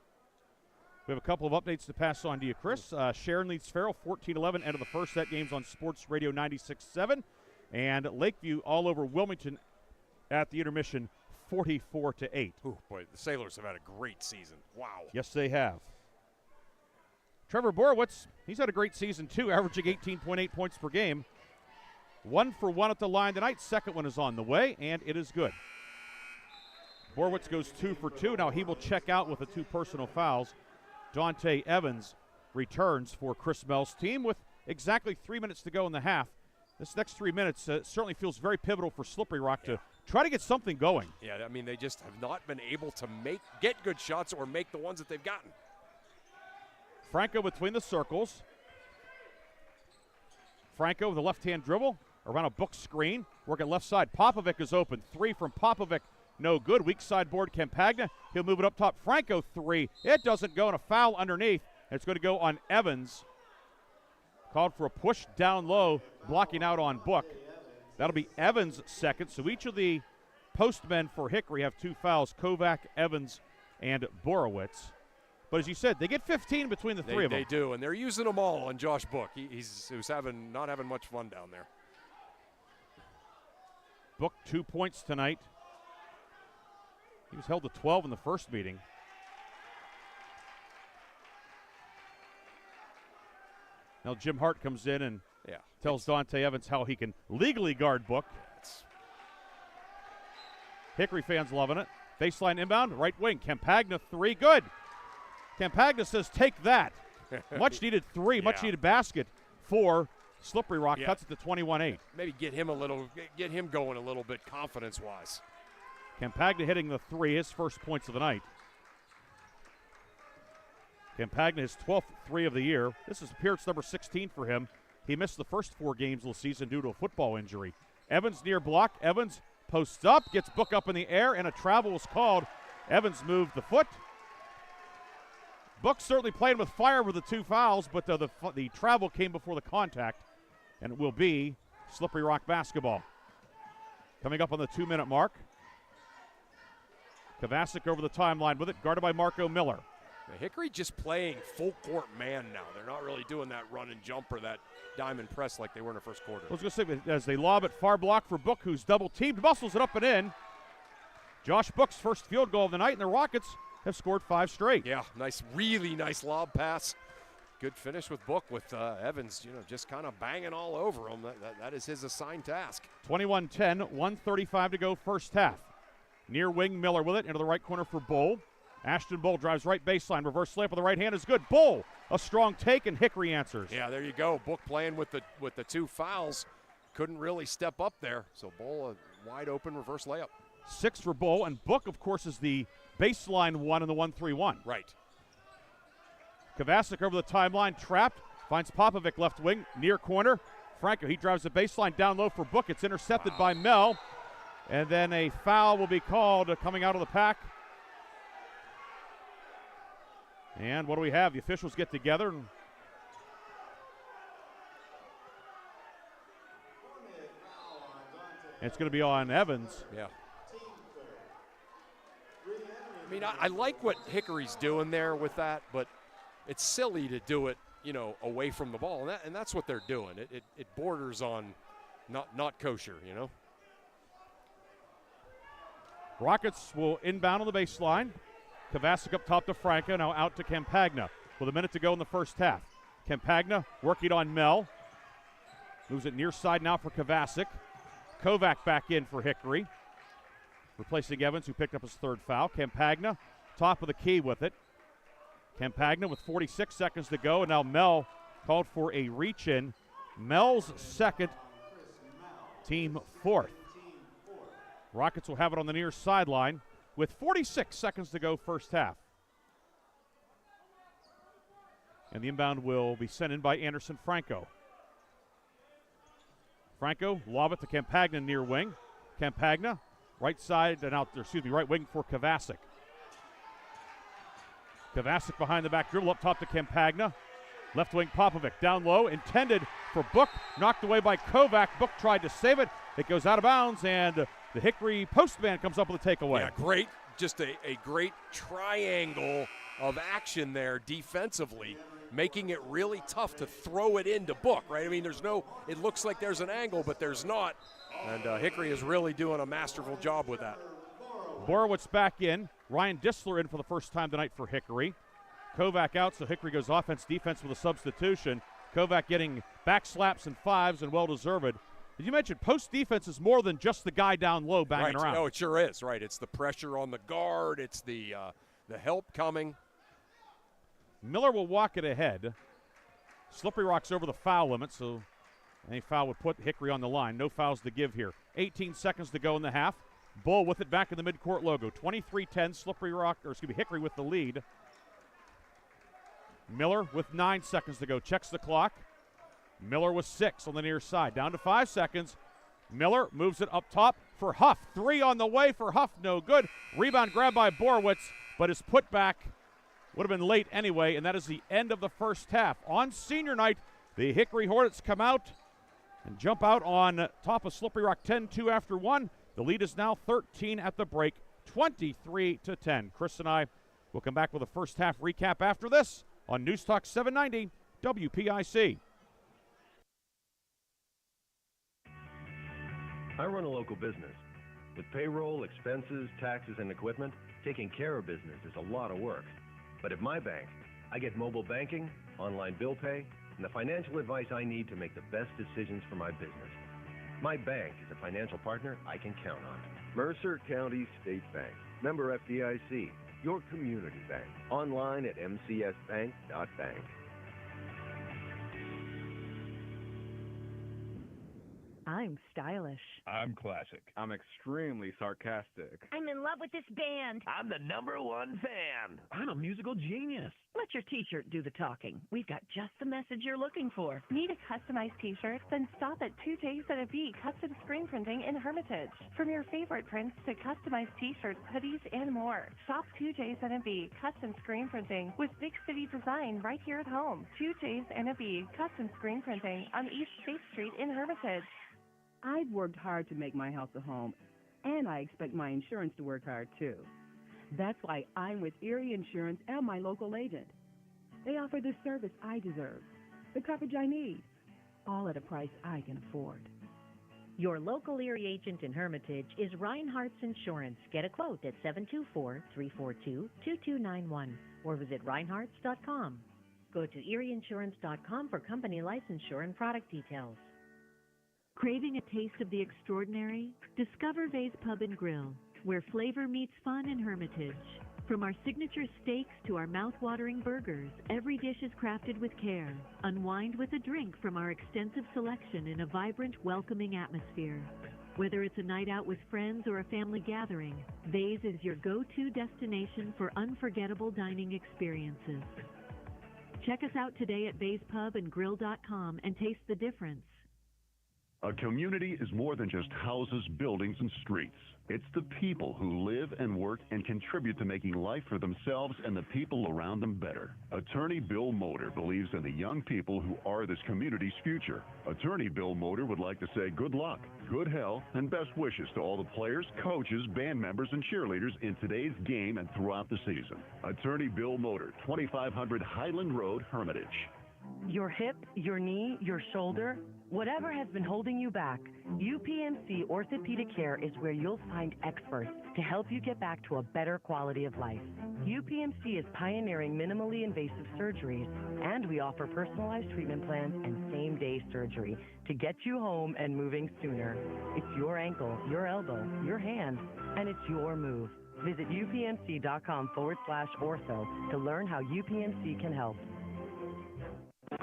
We have a couple of updates to pass on to you, Chris. Sharon leads Farrell 14-11, end of the first set. Games on Sports Radio 96.7. And Lakeview all over Wilmington at the intermission, 44-8. Ooh, boy, the Sailors have had a great season. Wow. Yes, they have. Trevor Borowitz, he's had a great season too, averaging 18.8 points per game. 1 for 1 at the line tonight. Second one is on the way, and it is good. Borowitz goes 2 for 2. Now he will check out with the 2 personal fouls. Dante Evans returns for Chris Mell's team with exactly 3 minutes to go in the half. This next 3 minutes certainly feels very pivotal for Slippery Rock to try to get something going. Yeah, I mean, they just have not been able to get good shots or make the ones that they've gotten. Franco between the circles. Franco with a left-hand dribble around a book screen. Working left side. Popovic is open. 3 from Popovic. No good. Weak side board Campagna. He'll move it up top. Franco 3. It doesn't go, and a foul underneath. And it's going to go on Evans. Called for a push down low, blocking out on Book. That'll be Evans' second. So each of the postmen for Hickory have 2 fouls. Kovac, Evans, and Borowitz. But as you said, they get 15 between the 3 of them. They do, and they're using them all on Josh Book. He's not having much fun down there. Book 2 points tonight. He was held to 12 in the first meeting. Now Jim Hart comes in and tells Dante Evans how he can legally guard Book. Hickory fans loving it. Baseline inbound, right wing. Campagna 3, good. Campagna says, take that. Much needed 3, much needed basket for Slippery Rock. Cuts it to 21-8. Maybe get him going a little bit confidence-wise. Campagna hitting the 3, his first points of the night. Campagna, his 12th 3 of the year. This is appearance number 16 for him. He missed the first 4 games of the season due to a football injury. Evans near block. Evans posts up, gets Book up in the air, and a travel was called. Evans moved the foot. Book certainly playing with fire with the 2 fouls, but the travel came before the contact, and it will be Slippery Rock basketball. Coming up on the 2-minute mark. Kovacic over the timeline with it, guarded by Marco Miller. Hickory just playing full court man now. They're not really doing that run and jump or that diamond press like they were in the first quarter. I was going to say, as they lob it, far block for Book, who's double teamed, muscles it up and in. Josh Book's first field goal of the night, and the Rockets have scored 5 straight. Yeah, really nice lob pass. Good finish with Book, with Evans, just kind of banging all over him. That is his assigned task. 21-10, 1:35 to go first half. Near wing, Miller with it, into the right corner for Bull. Ashton Bull drives right baseline, reverse layup with the right hand is good. Bull, a strong take, and Hickory answers. Yeah, there you go. Book playing with the 2 fouls. Couldn't really step up there. So Bull, a wide open reverse layup. 6 for Bull, and Book, of course, is the baseline 1 in the 1-3-1. Right. Kovacic over the timeline, trapped, finds Popovic left wing, near corner. Franco, he drives the baseline down low for Book. It's intercepted by Mel, and then a foul will be called coming out of the pack. And what do we have? The officials get together. And it's going to be on Evans. Yeah. I mean, I like what Hickory's doing there with that, but it's silly to do it, away from the ball, and that's what they're doing. It borders on not kosher, Rockets will inbound on the baseline. Kovacic up top to Franco, now out to Campagna with a minute to go in the first half. Campagna working on Mel. Moves it near side now for Kovacic. Kovac back in for Hickory. Replacing Evans, who picked up his 3rd foul. Campagna, top of the key with it. Campagna with 46 seconds to go, and now Mel called for a reach-in. Mel's second, team 4th. Rockets will have it on the near sideline with 46 seconds to go first half. And the inbound will be sent in by Anderson Franco. Franco, lob it to Campagna near wing. Campagna, right side and right wing for Kovacic. Kovacic behind the back dribble up top to Campagna. Left wing Popovic down low, intended for Book, knocked away by Kovac. Book tried to save it. It goes out of bounds, and the Hickory postman comes up with a takeaway. Yeah, great. Just a great triangle of action there defensively. making it really tough to throw it into Book, right? I mean, it looks like there's an angle, but there's not. And Hickory is really doing a masterful job with that. Borowitz back in. Ryan Dissler in for the first time tonight for Hickory. Kovac out, so Hickory goes offense-defense with a substitution. Kovac getting back slaps and fives and well-deserved. As you mentioned, post defense is more than just the guy down low banging around. Oh, it sure is, right. It's the pressure on the guard. It's the help coming. Miller will walk it ahead. Slippery Rock's over the foul limit, so any foul would put Hickory on the line. No fouls to give here. 18 seconds to go in the half. Bull with it back in the midcourt logo. 23-10, Hickory with the lead. Miller with 9 seconds to go. Checks the clock. Miller with 6 on the near side. Down to 5 seconds. Miller moves it up top for Huff. 3 on the way for Huff. No good. Rebound grabbed by Borowitz, but his putback would have been late anyway, and that is the end of the first half. On senior night, the Hickory Hornets come out and jump out on top of Slippery Rock 10-2 after 1. The lead is now 13 at the break, 23-10. Chris and I will come back with a first half recap after this on News Talk 790 WPIC. I run a local business. With payroll, expenses, taxes, and equipment, taking care of business is a lot of work. But at my bank, I get mobile banking, online bill pay, and the financial advice I need to make the best decisions for my business. My bank is a financial partner I can count on. Mercer County State Bank. Member FDIC. Your community bank. Online at mcsbank.bank. I'm stylish. I'm classic. I'm extremely sarcastic. I'm in love with this band. I'm the #1 fan. I'm a musical genius. Let your t-shirt do the talking. We've got just the message you're looking for. Need a customized t-shirt? Then stop at 2 J's and a B Custom Screen Printing in Hermitage. From your favorite prints to customized t-shirts, hoodies, and more. Shop 2 J's and a B Custom Screen Printing with big city design right here at home. 2 J's and a B Custom Screen Printing on East State Street in Hermitage. I've worked hard to make my house a home, and I expect my insurance to work hard too. That's why I'm with Erie Insurance and my local agent. They offer the service I deserve, the coverage I need, all at a price I can afford. Your local Erie agent in Hermitage is Reinhardt's Insurance. Get a quote at 724-342-2291 or visit reinhardts.com. Go to erieinsurance.com for company licensure and product details. Craving a taste of the extraordinary? Discover Vay's Pub and Grill, where flavor meets fun in Hermitage. From our signature steaks to our mouth-watering burgers, every dish is crafted with care. Unwind with a drink from our extensive selection in a vibrant, welcoming atmosphere. Whether it's a night out with friends or a family gathering, Vay's is your go-to destination for unforgettable dining experiences. Check us out today at vayspubandgrill.com and taste the difference. A community is more than just houses, buildings, and streets. It's the people who live and work and contribute to making life for themselves and the people around them better. Attorney Bill Motor believes in the young people who are this community's future. Attorney Bill Motor would like to say good luck, good health, and best wishes to all the players, coaches, band members, and cheerleaders in today's game and throughout the season. Attorney Bill Motor, 2500 Highland Road, Hermitage. Your hip, your knee, your shoulder, whatever has been holding you back, UPMC Orthopedic Care is where you'll find experts to help you get back to a better quality of life. UPMC is pioneering minimally invasive surgeries, and we offer personalized treatment plans and same-day surgery to get you home and moving sooner. It's your ankle, your elbow, your hand, and it's your move. Visit upmc.com/ortho to learn how UPMC can help.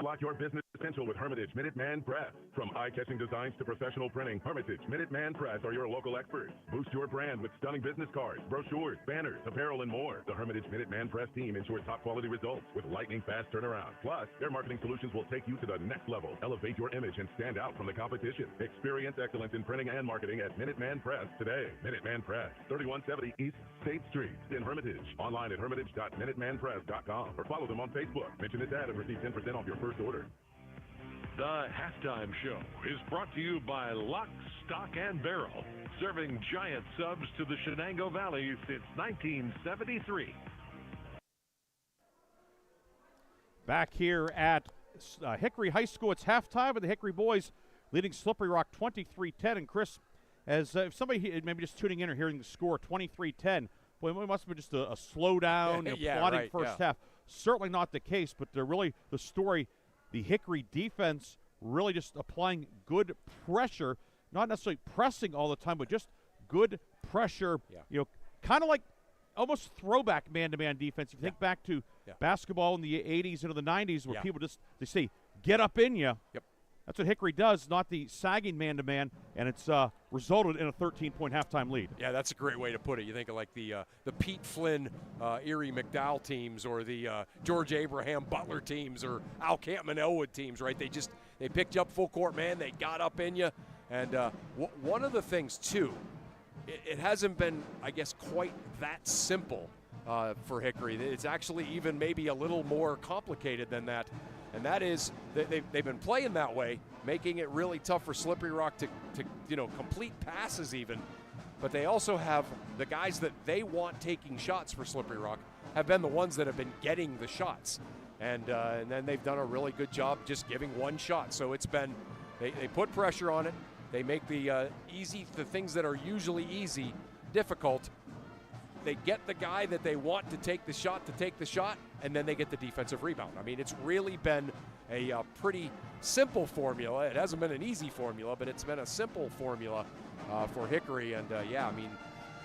Lock your business potential with Hermitage Minuteman Press. From eye-catching designs to professional printing, Hermitage Minuteman Press are your local experts. Boost your brand with stunning business cards, brochures, banners, apparel, and more. The Hermitage Minuteman Press team ensures top-quality results with lightning-fast turnaround. Plus, their marketing solutions will take you to the next level. Elevate your image and stand out from the competition. Experience excellence in printing and marketing at Minuteman Press today. Minuteman Press, 3170 East State Street in Hermitage. Online at hermitage.minutemanpress.com or follow them on Facebook. Mention this ad and receive 10% off your first order. The Halftime Show is brought to you by Lock, Stock, and Barrel, serving giant subs to the Shenango Valley since 1973. Back here at Hickory High School, it's halftime, and the Hickory boys leading Slippery Rock 23-10. And Chris, as if somebody maybe just tuning in or hearing the score, 23-10, boy, it must have been just a slowdown, plodding first half. Certainly not the case, but they're really the story. The Hickory defense really just applying good pressure, not necessarily pressing all the time, but just good pressure. Kind of like almost throwback man-to-man defense. If you think back to basketball in the 80s into the 90s where people just, they say, get up in you. Yep. That's what Hickory does, not the sagging man-to-man, and it's resulted in a 13-point halftime lead. Yeah, that's a great way to put it. You think of like the Pete Flynn, Erie McDowell teams, or the George Abraham Butler teams, or Al Campman Elwood teams, right? They picked you up full court, man. They got up in you. And one of the things, too, it hasn't been, I guess, quite that simple for Hickory. It's actually even maybe a little more complicated than that. And that is that they've been playing that way, making it really tough for Slippery Rock to complete passes even. But they also have the guys that they want taking shots for Slippery Rock have been the ones that have been getting the shots. And then they've done a really good job just giving one shot. So it's been, they put pressure on it. They make the things that are usually easy, difficult. They get the guy that they want to take the shot, and then they get the defensive rebound. I mean, it's really been a pretty simple formula. It hasn't been an easy formula, but it's been a simple formula for Hickory. And, I mean,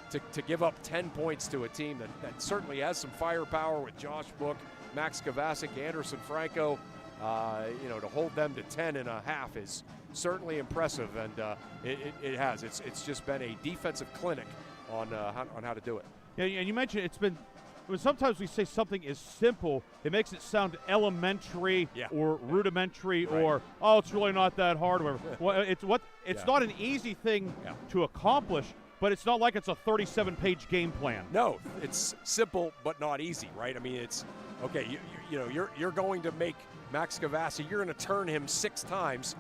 to give up 10 points to a team that certainly has some firepower with Josh Book, Max Kovacic, Anderson Franco, to hold them to 10 and a half is certainly impressive, and it has. It's just been a defensive clinic on how to do it. Yeah, and you mentioned it's been. Sometimes we say something is simple, it makes it sound elementary or rudimentary, or it's really not that hard. Or well, it's not an easy thing to accomplish, but it's not like it's a 37-page game plan. No, it's simple but not easy, right? I mean, it's okay. You're going to make Max Kovacic. You're going to turn him 6 times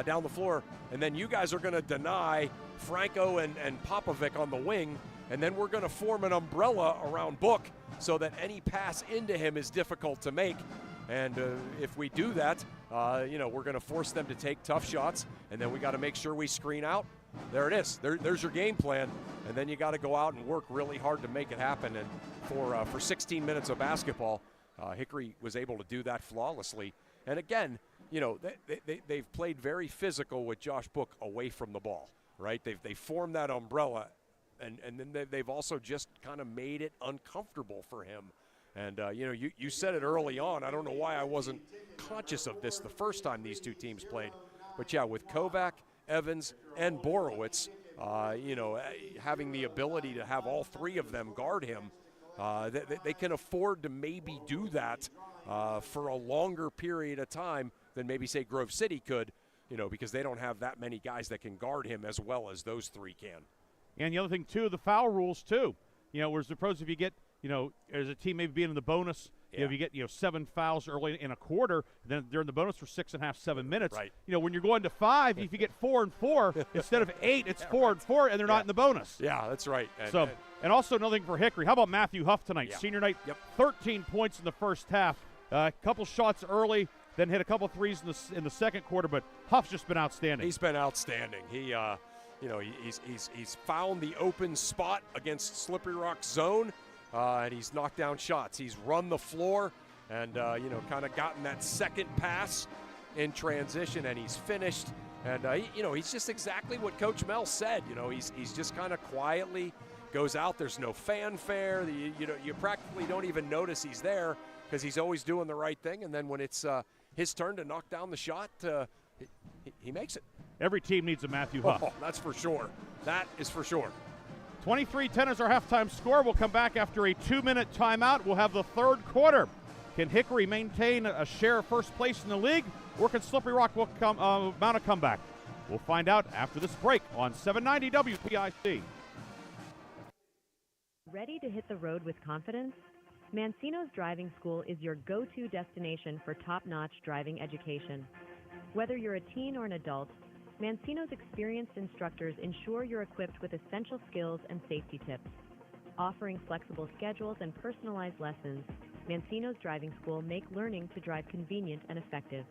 down the floor, and then you guys are going to deny Franco and Popovic on the wing. And then we're going to form an umbrella around Book so that any pass into him is difficult to make. And if we do that, we're going to force them to take tough shots. And then we got to make sure we screen out. There it is. There's your game plan. And then you got to go out and work really hard to make it happen. And for 16 minutes of basketball, Hickory was able to do that flawlessly. And again, they've played very physical with Josh Book away from the ball, right? They formed that umbrella. And then they've also just kind of made it uncomfortable for him. And, you said it early on. I don't know why I wasn't conscious of this the first time these two teams played. But, with Kovac, Evans, and Borowitz, having the ability to have all 3 of them guard him, they can afford to maybe do that for a longer period of time than maybe, say, Grove City could, because they don't have that many guys that can guard him as well as those 3 can. And the other thing, too, the foul rules, too. Whereas suppose if you get, as a team maybe being in the bonus, if you get, 7 fouls early in a quarter, then they're in the bonus for 6.5, 7 minutes. Right. When you're going to 5, if you get 4 and 4, instead of 8, it's 4 and 4, and they're not in the bonus. Yeah, that's right. And also another thing for Hickory, how about Matthew Huff tonight? Yeah. Senior night, Yep. 13 points in the first half. A couple shots early, then hit a couple threes in the second quarter, but Huff's just been outstanding. He's been outstanding. He he's found the open spot against Slippery Rock's zone, and he's knocked down shots. He's run the floor and, kind of gotten that second pass in transition, and he's finished. And, he's just exactly what Coach Mel said. He's just kind of quietly goes out. There's no fanfare. You practically don't even notice he's there because he's always doing the right thing. And then when it's his turn to knock down the shot, he makes it. Every team needs a Matthew Huff. Oh, that's for sure. That is for sure. 23-10 is our halftime score. We'll come back after a 2-minute timeout. We'll have the third quarter. Can Hickory maintain a share of first place in the league, or can Slippery Rock mount a comeback? We'll find out after this break on 790 WPIC. Ready to hit the road with confidence? Mancino's Driving School is your go-to destination for top-notch driving education. Whether you're a teen or an adult, Mancino's experienced instructors ensure you're equipped with essential skills and safety tips. Offering flexible schedules and personalized lessons, Mancino's Driving School make learning to drive convenient and effective.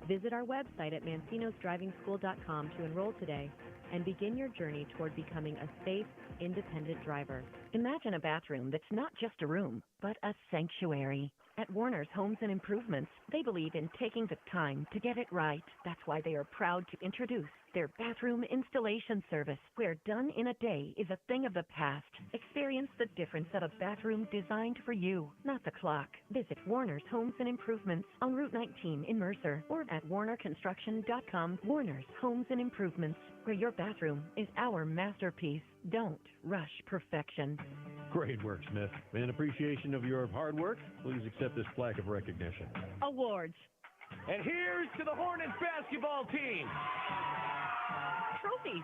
Visit our website at mancinosdrivingschool.com to enroll today and begin your journey toward becoming a safe, independent driver. Imagine a bathroom that's not just a room, but a sanctuary. At Warner's Homes and Improvements, they believe in taking the time to get it right. That's why they are proud to introduce their bathroom installation service, where done in a day is a thing of the past. Experience the difference of a bathroom designed for you, not the clock. Visit Warner's Homes and Improvements on Route 19 in Mercer or at warnerconstruction.com. Warner's Homes and Improvements, where your bathroom is our masterpiece. Don't rush perfection. Great work, Smith. In appreciation of your hard work, please accept this plaque of recognition. Awards. And here's to the Hornets basketball team. Trophies.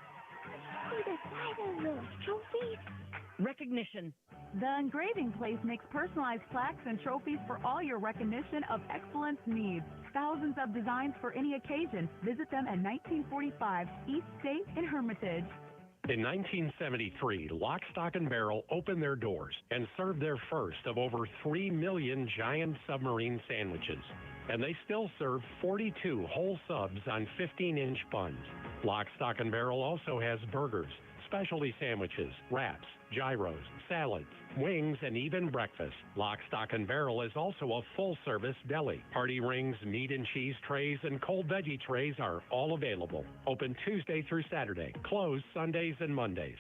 Trophies. Recognition. The engraving place makes personalized plaques and trophies for all your recognition of excellence needs. Thousands of designs for any occasion. Visit them at 1945 East State in Hermitage. In 1973, Lock, Stock, and Barrel opened their doors and served their first of over 3 million giant submarine sandwiches. And they still serve 42 whole subs on 15-inch buns. Lock, Stock, and Barrel also has burgers, specialty sandwiches, wraps, gyros, salads, wings, and even breakfast. Lock, Stock, and Barrel is also a full-service deli. Party rings, meat and cheese trays, and cold veggie trays are all available. Open Tuesday through Saturday. Closed Sundays and Mondays.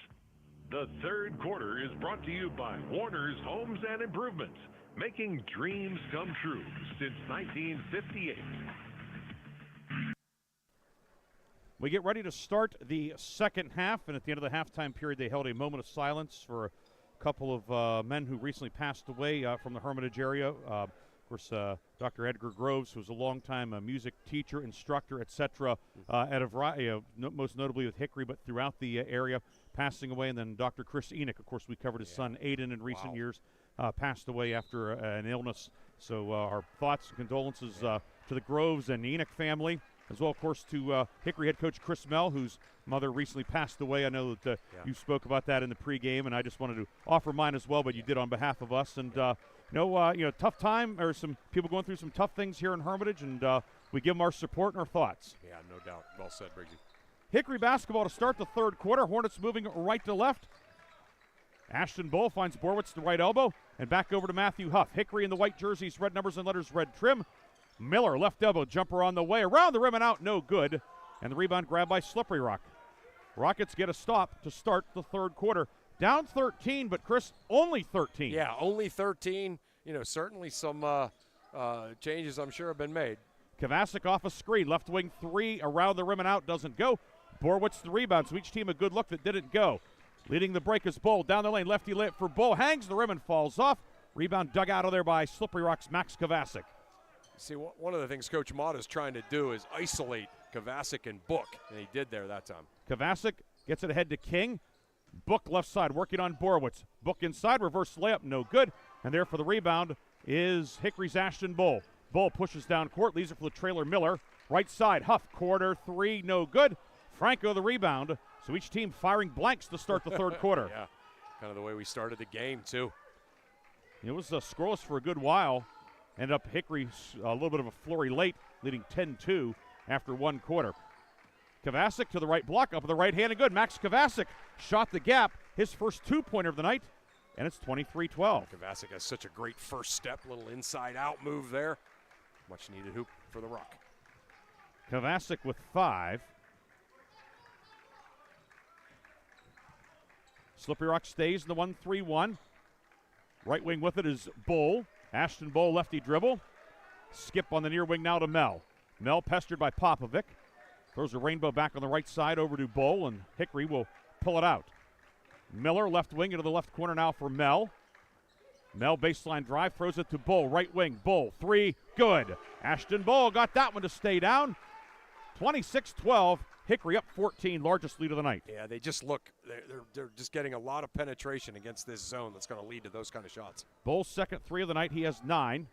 The third quarter is brought to you by Warner's Homes and Improvements, making dreams come true since 1958. We get ready to start the second half, and at the end of the halftime period, they held a moment of silence for a couple of men who recently passed away from the Hermitage area. Of course, Dr. Edgar Groves, who was a longtime music teacher, instructor, etc., at a variety, most notably with Hickory, but throughout the area, passing away. And then Dr. Chris Enoch, of course, we covered his son Aiden in recent years, passed away after an illness. So our thoughts and condolences to the Groves and Enoch family, as well, of course, to Hickory head coach Chris Mell, whose mother recently passed away. I know that you spoke about that in the pregame, and I just wanted to offer mine as well, but you did on behalf of us. And, tough time, or some people going through some tough things here in Hermitage, and we give them our support and our thoughts. Yeah, no doubt. Well said, Briggsy. Hickory basketball to start the third quarter. Hornets moving right to left. Ashton Bull finds Borwitz the right elbow, and back over to Matthew Huff. Hickory in the white jerseys, red numbers and letters, red trim. Miller, left elbow, jumper on the way, around the rim and out, no good. And the rebound grabbed by Slippery Rock. Rockets get a stop to start the third quarter. Down 13, but Chris, only 13. Yeah, only 13. Certainly some changes I'm sure have been made. Kovacic off a screen, left wing three, around the rim and out, doesn't go. Borwitz the rebound, so each team a good look that didn't go. Leading the break is Bull, down the lane, lefty layup for Bull, hangs the rim and falls off. Rebound dug out of there by Slippery Rock's Max Kovacic. See, one of the things Coach Mott is trying to do is isolate Kovacic and Book, and he did there that time. Kovacic gets it ahead to King. Book left side, working on Borwitz. Book inside, reverse layup, no good. And there for the rebound is Hickory's Ashton Bull. Bull pushes down court, leaves it for the trailer Miller. Right side, Huff, corner three, no good. Franco the rebound. So each team firing blanks to start the third quarter. Yeah, kind of the way we started the game, too. It was scoreless for a good while. Ended up Hickory a little bit of a flurry late, leading 10-2 after one quarter. Kovacic to the right block, up with the right hand, and good. Max Kovacic shot the gap, his first two-pointer of the night, and it's 23-12. Kovacic has such a great first step, little inside-out move there. Much-needed hoop for the Rock. Kovacic with 5. Slippery Rock stays in the 1-3-1. Right wing with it is Bull. Ashton Bull, lefty dribble. Skip on the near wing now to Mel. Mel pestered by Popovic. Throws a rainbow back on the right side over to Bull, and Hickory will pull it out. Miller, left wing into the left corner now for Mel. Mel baseline drive, throws it to Bull, right wing. Bull, three, good. Ashton Bull got that one to stay down. 26-12. Hickory up 14, largest lead of the night. Yeah, they just look, they're just getting a lot of penetration against this zone that's going to lead to those kind of shots. Bull's second three of the night, he has 9.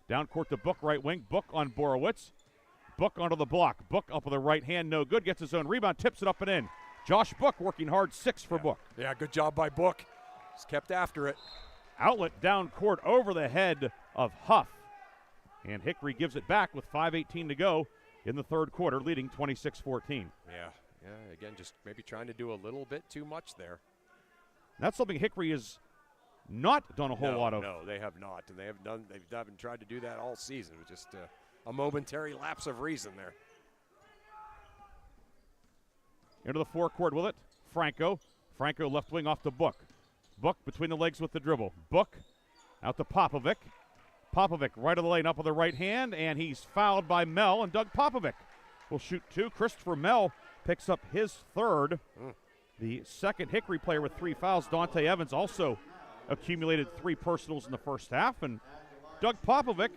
Down court to Book, right wing. Book on Borowitz. Book onto the block. Book up with the right hand, no good. Gets his own rebound, tips it up and in. Josh Book working hard, 6 for Book. Yeah, good job by Book. Just kept after it. Outlet down court over the head of Huff. And Hickory gives it back with 5:18 to go in the third quarter, leading 26-14. Yeah, again, just maybe trying to do a little bit too much there. That's something Hickory has not done a whole lot of. No, they have not, and they haven't tried to do that all season. It was just a momentary lapse of reason there. Into the forecourt with it, Franco. Franco left wing off to Book. Book between the legs with the dribble. Book out to Popovic. Popovic right of the lane up with the right hand, and he's fouled by Mel, and Doug Popovic will shoot two. Christopher Mel picks up his third. The second Hickory player with 3 fouls. Dante Evans also accumulated 3 personals in the first half, and Doug Popovic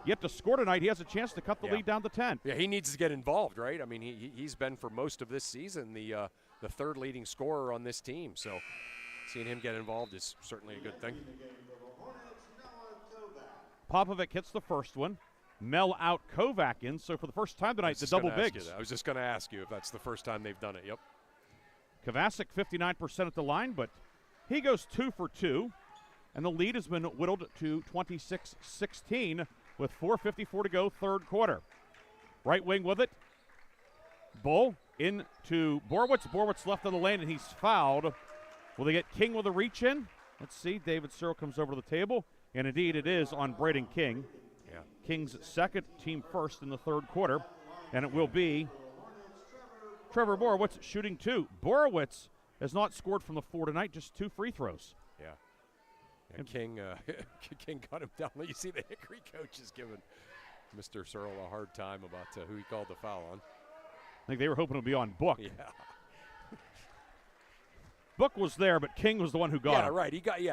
yet to score tonight. He has a chance to cut the lead down to 10. Yeah, he needs to get involved, right? I mean, he's been for most of this season the third leading scorer on this team, so seeing him get involved is certainly a good thing. Popovic hits the first one. Mel out, Kovac in. So for the first time tonight, the double bigs. I was just going to ask you if that's the first time they've done it. Yep. Kovacic 59% at the line, but he goes 2 for 2. And the lead has been whittled to 26-16 with 4:54 to go, third quarter. Right wing with it. Bull into Borowitz. Borowitz left on the lane, and he's fouled. Will they get King with a reach in? Let's see. David Searle comes over to the table. And indeed, it is on Braden King. Yeah. King's second, team first in the third quarter. And it will be Trevor Borowitz shooting 2. Borowitz has not scored from the floor tonight, just 2 free throws. Yeah. And King got him down. You see the Hickory coach is giving Mr. Searle a hard time about who he called the foul on. I think they were hoping it would be on Book. Yeah. Book was there, but King was the one who got him. Yeah,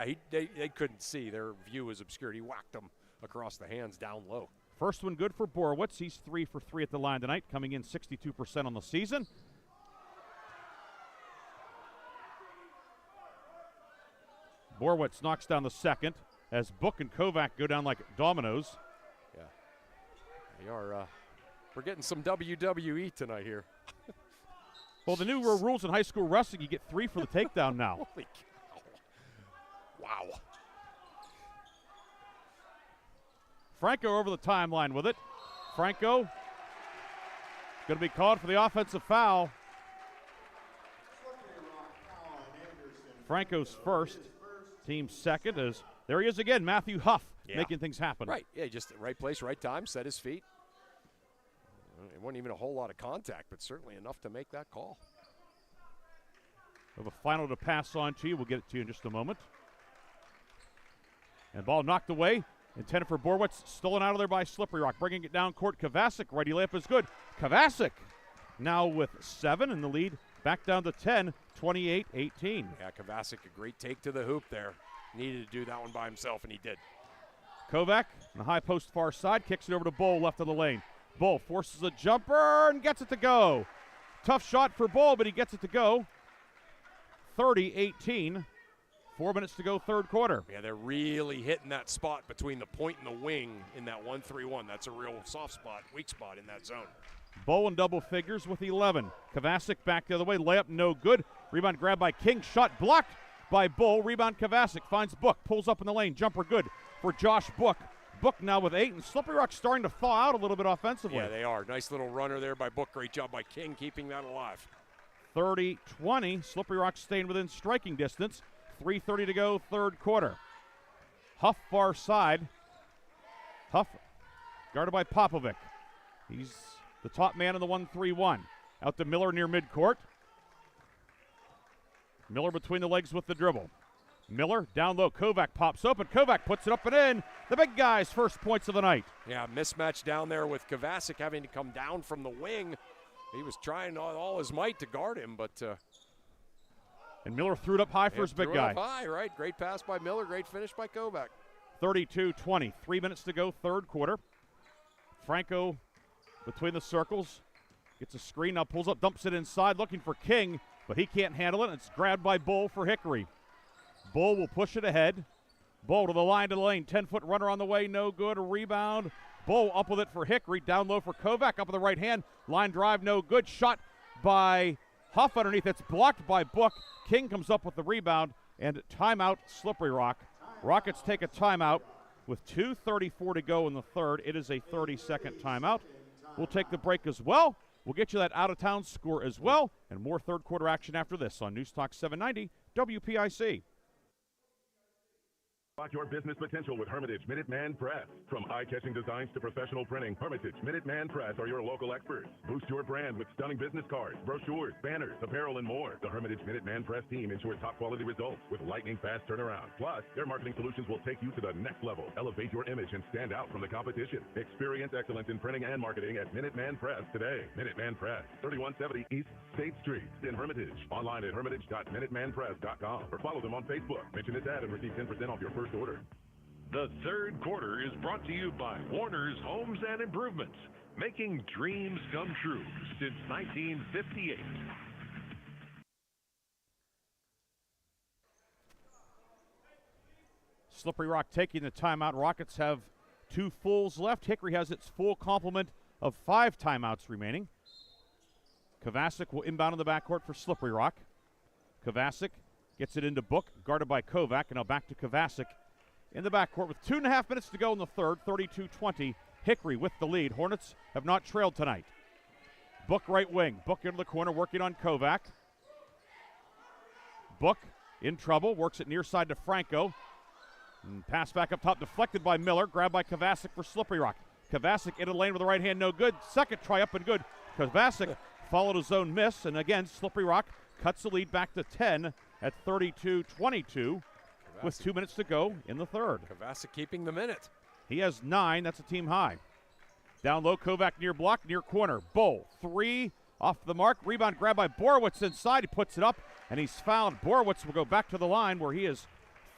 right. They couldn't see. Their view was obscured. He whacked him across the hands down low. First one good for Borowitz. He's 3 for 3 at the line tonight, coming in 62% on the season. Borowitz knocks down the second as Book and Kovac go down like dominoes. Yeah. They are. We're getting some WWE tonight here. Well, the new rules in high school wrestling, you get 3 for the takedown now. Holy cow. Wow. Franco over the timeline with it. Franco going to be called for the offensive foul. Franco's first, team's second. As there he is again, Matthew Huff, making things happen. Right, yeah, just right place, right time, set his feet. It wasn't even a whole lot of contact, but certainly enough to make that call. We have a final to pass on to you. We'll get it to you in just a moment. And ball knocked away. Intended for Borowitz. Stolen out of there by Slippery Rock. Bringing it down court. Kovacic. Righty layup is good. Kovacic now with 7 in the lead. Back down to 10. 28-18. Yeah, Kovacic, a great take to the hoop there. Needed to do that one by himself, and he did. Kovac on the high post far side. Kicks it over to Bull left of the lane. Bull forces a jumper and gets it to go. Tough shot for Bull, but he gets it to go. 30-18. 4 minutes to go, third quarter. Yeah, they're really hitting that spot between the point and the wing in that 1-3-1. That's a real soft spot, weak spot in that zone. Bull in double figures with 11. Kovacic back the other way. Layup no good. Rebound grabbed by King. Shot blocked by Bull. Rebound Kovacic finds Book. Pulls up in the lane. Jumper good for Josh Book. Book now with 8, and Slippery Rock's starting to thaw out a little bit offensively. Yeah, they are. Nice little runner there by Book. Great job by King keeping that alive. 30-20. Slippery Rock staying within striking distance. 3:30 to go, third quarter. Huff far side. Huff guarded by Popovic. He's the top man in the 1-3-1. Out to Miller near midcourt. Miller between the legs with the dribble. Miller down low. Kovac pops open. Kovac puts it up and in. The big guy's first points of the night. Yeah, mismatch down there with Kovacic having to come down from the wing. He was trying all his might to guard him, but and Miller threw it up high for his big guy. Up high, right? Great pass by Miller. Great finish by Kovac. 32-20. 3 minutes to go, third quarter. Franco between the circles. Gets a screen, now pulls up, dumps it inside, looking for King, but he can't handle it. It's grabbed by Bull for Hickory. Bull will push it ahead. Bull to the line, to the lane. 10-foot runner on the way, no good. A rebound. Bull up with it for Hickory. Down low for Kovac, up with the right hand. Line drive, no good. Shot by Huff underneath. It's blocked by Book. King comes up with the rebound, and timeout, Slippery Rock. Rockets take a timeout with 2:34 to go in the third. It is a 30-second timeout. We'll take the break as well. We'll get you that out-of-town score as well, and more third quarter action after this on News Talk 790 WPIC. Unlock your business potential with Hermitage Minuteman Press. From eye-catching designs to professional printing, Hermitage Minuteman Press are your local experts. Boost your brand with stunning business cards, brochures, banners, apparel, and more. The Hermitage Minuteman Press team ensures top-quality results with lightning-fast turnaround. Plus, their marketing solutions will take you to the next level. Elevate your image and stand out from the competition. Experience excellence in printing and marketing at Minuteman Press today. Minuteman Press, 3170 East State Street in Hermitage. Online at hermitage.minutemanpress.com or follow them on Facebook. Mention this ad and receive 10% off your first order. The third quarter is brought to you by Warner's Homes and Improvements, making dreams come true since 1958. Slippery Rock taking the timeout. Rockets have 2 fulls left. Hickory has its full complement of 5 timeouts remaining. Kovacic will inbound in the backcourt for Slippery Rock. Kovacic gets it into Book, guarded by Kovac, and now back to Kovacic in the backcourt with 2.5 minutes to go in the third, 32-20. Hickory with the lead. Hornets have not trailed tonight. Book right wing. Book into the corner, working on Kovac. Book in trouble, works it near side to Franco. And pass back up top, deflected by Miller, grabbed by Kovacic for Slippery Rock. Kovacic into the lane with the right hand, no good. Second try up and good. Kovacic followed his own miss, and again, Slippery Rock cuts the lead back to 10 at 32-22 with 2 minutes to go in the third. Kovacic keeping the minute. He has 9. That's a team high. Down low, Kovac near block, near corner. Bull, 3 off the mark. Rebound grabbed by Borowitz inside. He puts it up, and he's fouled. Borowitz will go back to the line where he is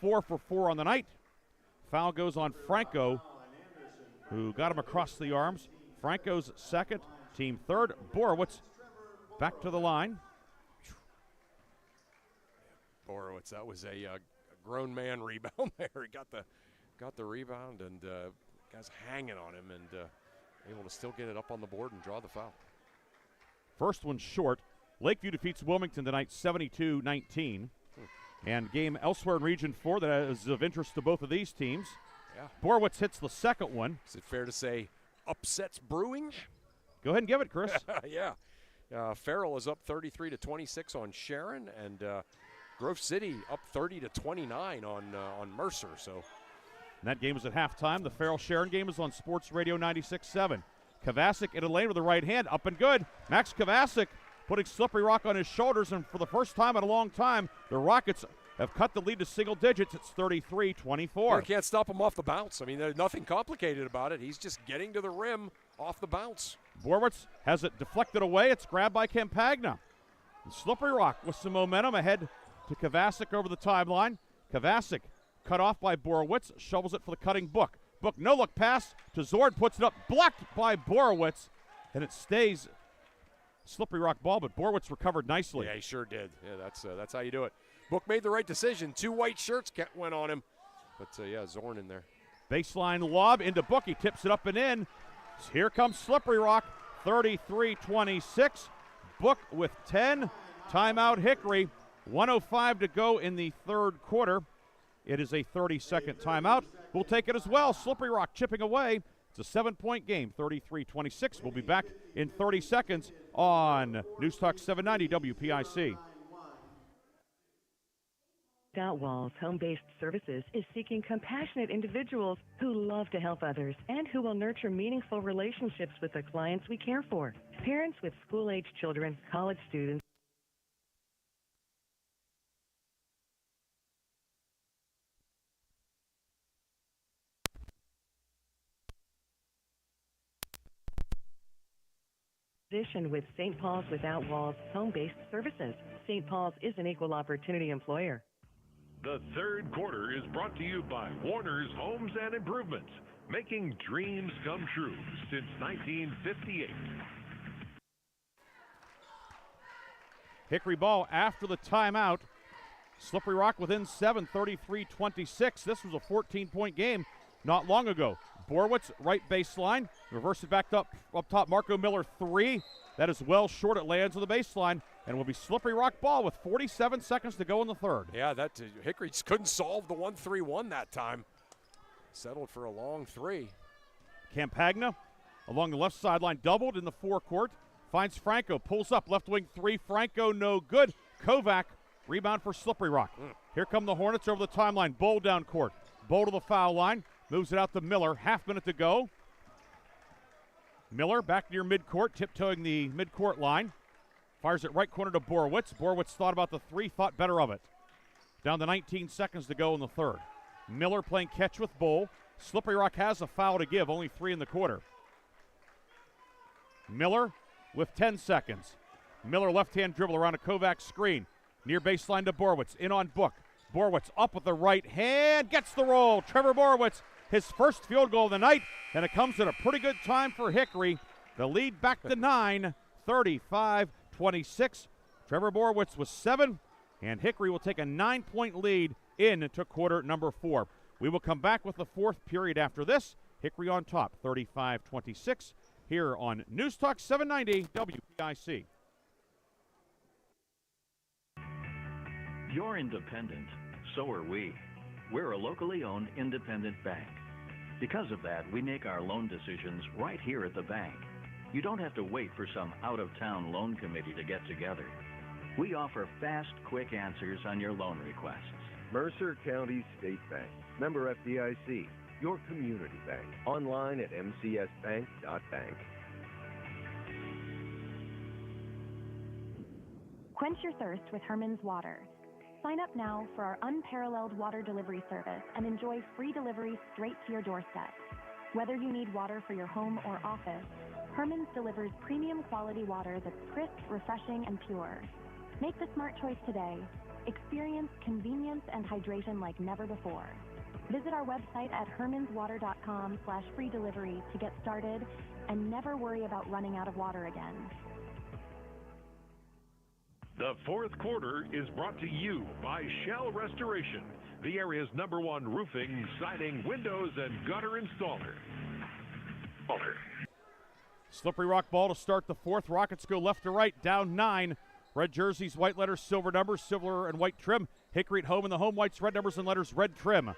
4 for 4 on the night. Foul goes on Franco, who got him across the arms. Franco's second, team third. Borowitz back to the line. Borowitz, that was a grown man rebound there. He got the rebound, and guys hanging on him, and able to still get it up on the board and draw the foul. First one short. Lakeview defeats Wilmington tonight 72-19. And game elsewhere in Region 4 that is of interest to both of these teams. Yeah. Borowitz hits the second one. Is it fair to say upsets brewing? Go ahead and give it, Chris. Yeah. Farrell is up 33-26 on Sharon, and Grove City up 30-29 on Mercer. So, and that game is at halftime. The Farrell-Sharon game is on Sports Radio 96.7. Kovacic in a lane with the right hand, up and good. Max Kovacic putting Slippery Rock on his shoulders, and for the first time in a long time, the Rockets have cut the lead to single digits. It's 33-24. You can't stop him off the bounce. I mean, there's nothing complicated about it. He's just getting to the rim off the bounce. Borowitz has it deflected away. It's grabbed by Campagna. And Slippery Rock with some momentum ahead to Kovacic over the timeline. Kovacic cut off by Borowitz, shovels it for the cutting Book. Book, no-look pass to Zord, puts it up, blocked by Borowitz, and it stays Slippery Rock ball, but Borowitz recovered nicely. Yeah, he sure did. Yeah, that's how you do it. Book made the right decision. 2 white shirts went on him. But, yeah, Zorn in there. Baseline lob into Book. He tips it up and in. Here comes Slippery Rock, 33-26. Book with 10. Timeout Hickory. 1:05 to go in the third quarter. It is a 30-second timeout. We'll take it as well. Slippery Rock chipping away. It's a 7-point game, 33-26. We'll be back in 30 seconds on News Talk 790 WPIC. Without Walls Home-Based Services is seeking compassionate individuals who love to help others and who will nurture meaningful relationships with the clients we care for. Parents with school-age children, college students, with St. Paul's Without Walls Home-Based Services. St. Paul's is an equal opportunity employer. The third quarter is brought to you by Warner's Homes and Improvements, making dreams come true since 1958. Hickory ball after the timeout. Slippery Rock within 7, 33-26. This was a 14-point game not long ago. Borowitz, right baseline, reverse it back up top. Marco Miller, 3. That is well short. It lands on the baseline, and will be Slippery Rock ball with 47 seconds to go in the third. Yeah, that Hickory just couldn't solve the 1-3-1 that time. settled for a long three. Campagna along the left sideline, doubled in the forecourt. Finds Franco, pulls up, left wing three. Franco, no good. Kovac, rebound for Slippery Rock. Here come the Hornets over the timeline. Bowl down court. Bowl to the foul line. Moves it out to Miller. Half minute to go. Miller back near midcourt, tiptoeing the midcourt line. Fires it right corner to Borowitz. Borowitz thought about the three, thought better of it. Down to 19 seconds to go in the third. Miller playing catch with Bowl. Slippery Rock has a foul to give, only 3 in the quarter. Miller with 10 seconds. Miller left-hand dribble around a Kovac screen. Near baseline to Borowitz, in on Book. Borowitz up with the right hand, gets the roll. Trevor Borowitz, his first field goal of the night, and it comes at a pretty good time for Hickory. The lead back to 9, 35-26. Trevor Borowitz was 7, and Hickory will take a 9-point lead into quarter number 4. We will come back with the fourth period after this. Hickory on top, 35-26, here on News Talk 790 WPIC. You're independent. So are we. We're a locally owned independent bank. Because of that, we make our loan decisions right here at the bank. You don't have to wait for some out-of-town loan committee to get together. We offer fast, quick answers on your loan requests. Mercer County State Bank. Member FDIC. Your community bank. Online at mcsbank.bank. Quench your thirst with Herman's Water. Sign up now for our unparalleled water delivery service and enjoy free delivery straight to your doorstep. Whether you need water for your home or office, Herman's delivers premium quality water that's crisp, refreshing, and pure. Make the smart choice today. Experience convenience and hydration like never before. Visit our website at hermanswater.com/free delivery to get started and never worry about running out of water again. The fourth quarter is brought to you by Shell Restoration, the area's #1 roofing, siding, windows, and gutter installer. Slippery Rock ball to start the fourth. Rockets go left to right, down 9. Red jerseys, white letters, silver numbers, silver and white trim. Hickory at home in the home whites, red numbers and letters, red trim.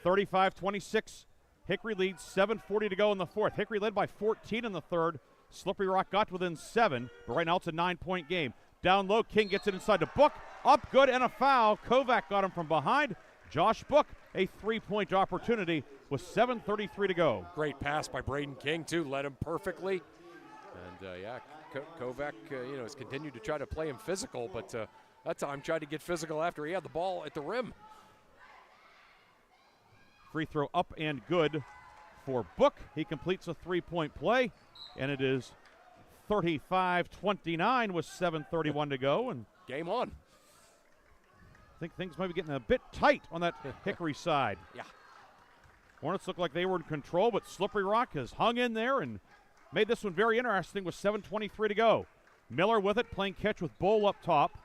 35-26. Hickory leads, 7:40 to go in the fourth. Hickory led by 14 in the third. Slippery Rock got within 7, but right now it's a 9-point game. Down low, King gets it inside to Book. Up good and a foul. Kovac got him from behind. Josh Book, a 3-point opportunity with 7:33 to go. Great pass by Braden King, too. Led him perfectly. And, Kovac, has continued to try to play him physical, but that time tried to get physical after he had the ball at the rim. Free throw up and good for Book. He completes a 3-point play, and it is 35-29 with 7:31 to go. And game on. I think things might be getting a bit tight on that Hickory side. Yeah. Hornets look like they were in control, but Slippery Rock has hung in there and made this one very interesting with 7:23 to go. Miller with it, playing catch with Bowl up top.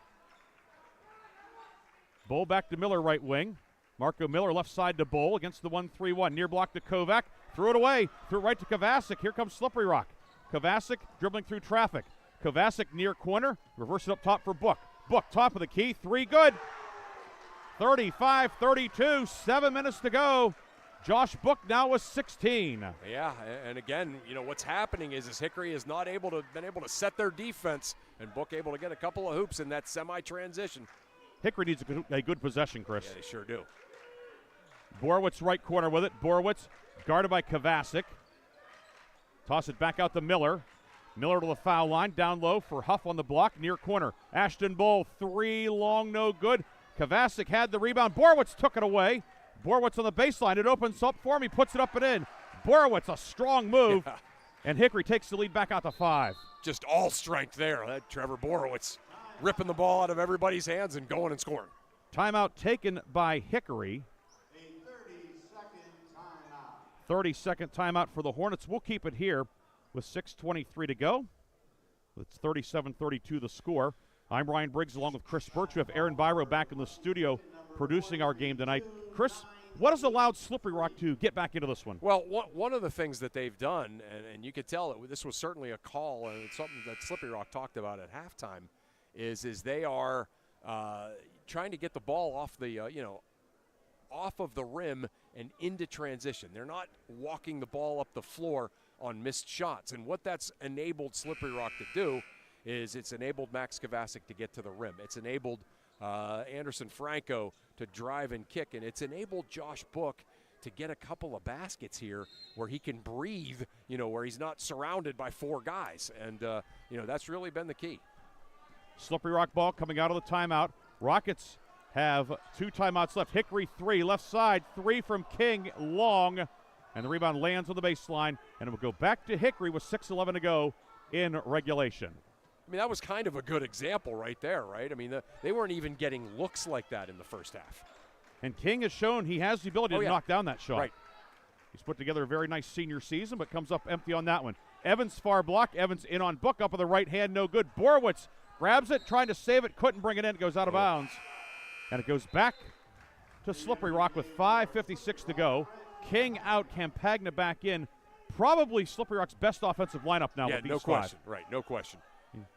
Bowl back to Miller, right wing. Marco Miller left side to Bowl against the 1-3-1. Near block to Kovac. Threw it away. Threw it right to Kovacic. Here comes Slippery Rock. Kovacic dribbling through traffic. Kovacic near corner. Reverse it up top for Book. Book top of the key. 3 good. 35-32. 7 minutes to go. Josh Book now with 16. Yeah, and again, what's happening is Hickory has not been able to set their defense, and Book able to get a couple of hoops in that semi-transition. Hickory needs a good possession, Chris. Yeah, they sure do. Borowitz right corner with it. Borowitz guarded by Kovacic. Toss it back out to Miller. Miller to the foul line. Down low for Huff on the block. Near corner. Ashton Bowl, 3 long, no good. Kovacic had the rebound. Borowitz took it away. Borowitz on the baseline. It opens up for him. He puts it up and in. Borowitz, a strong move. Yeah. And Hickory takes the lead back out to 5. Just all strength there. That Trevor Borowitz ripping the ball out of everybody's hands and going and scoring. Timeout taken by Hickory. 30-second timeout for the Hornets. We'll keep it here with 6:23 to go. It's 37-32 the score. I'm Ryan Briggs along with Chris Birch. We have Aaron Byro back in the studio producing our game tonight. Chris, what has allowed Slippery Rock to get back into this one? Well, one of the things that they've done, and you could tell that this was certainly a call, and it's something that Slippery Rock talked about at halftime, is they are trying to get the ball off the off of the rim and into transition. They're not walking the ball up the floor on missed shots. And what that's enabled Slippery Rock to do is it's enabled Max Kovacic to get to the rim. It's enabled Anderson Franco to drive and kick. And it's enabled Josh Book to get a couple of baskets here where he can breathe, where he's not surrounded by four guys. And, that's really been the key. Slippery Rock ball coming out of the timeout. Rockets have 2 timeouts left. Hickory 3, left side, 3 from King, long. And the rebound lands on the baseline, and it will go back to Hickory with 6:11 to go in regulation. I mean, that was kind of a good example right there, right? I mean, they weren't even getting looks like that in the first half. And King has shown he has the ability to knock down that shot. Right. He's put together a very nice senior season, but comes up empty on that one. Evans far block. Evans in on Book, up with the right hand, no good. Borowitz grabs it, trying to save it, couldn't bring it in. It goes out of bounds. And it goes back to Slippery Rock with 5:56 to go. King out, Campagna back in. Probably Slippery Rock's best offensive lineup now with these no five. question. Right, no question.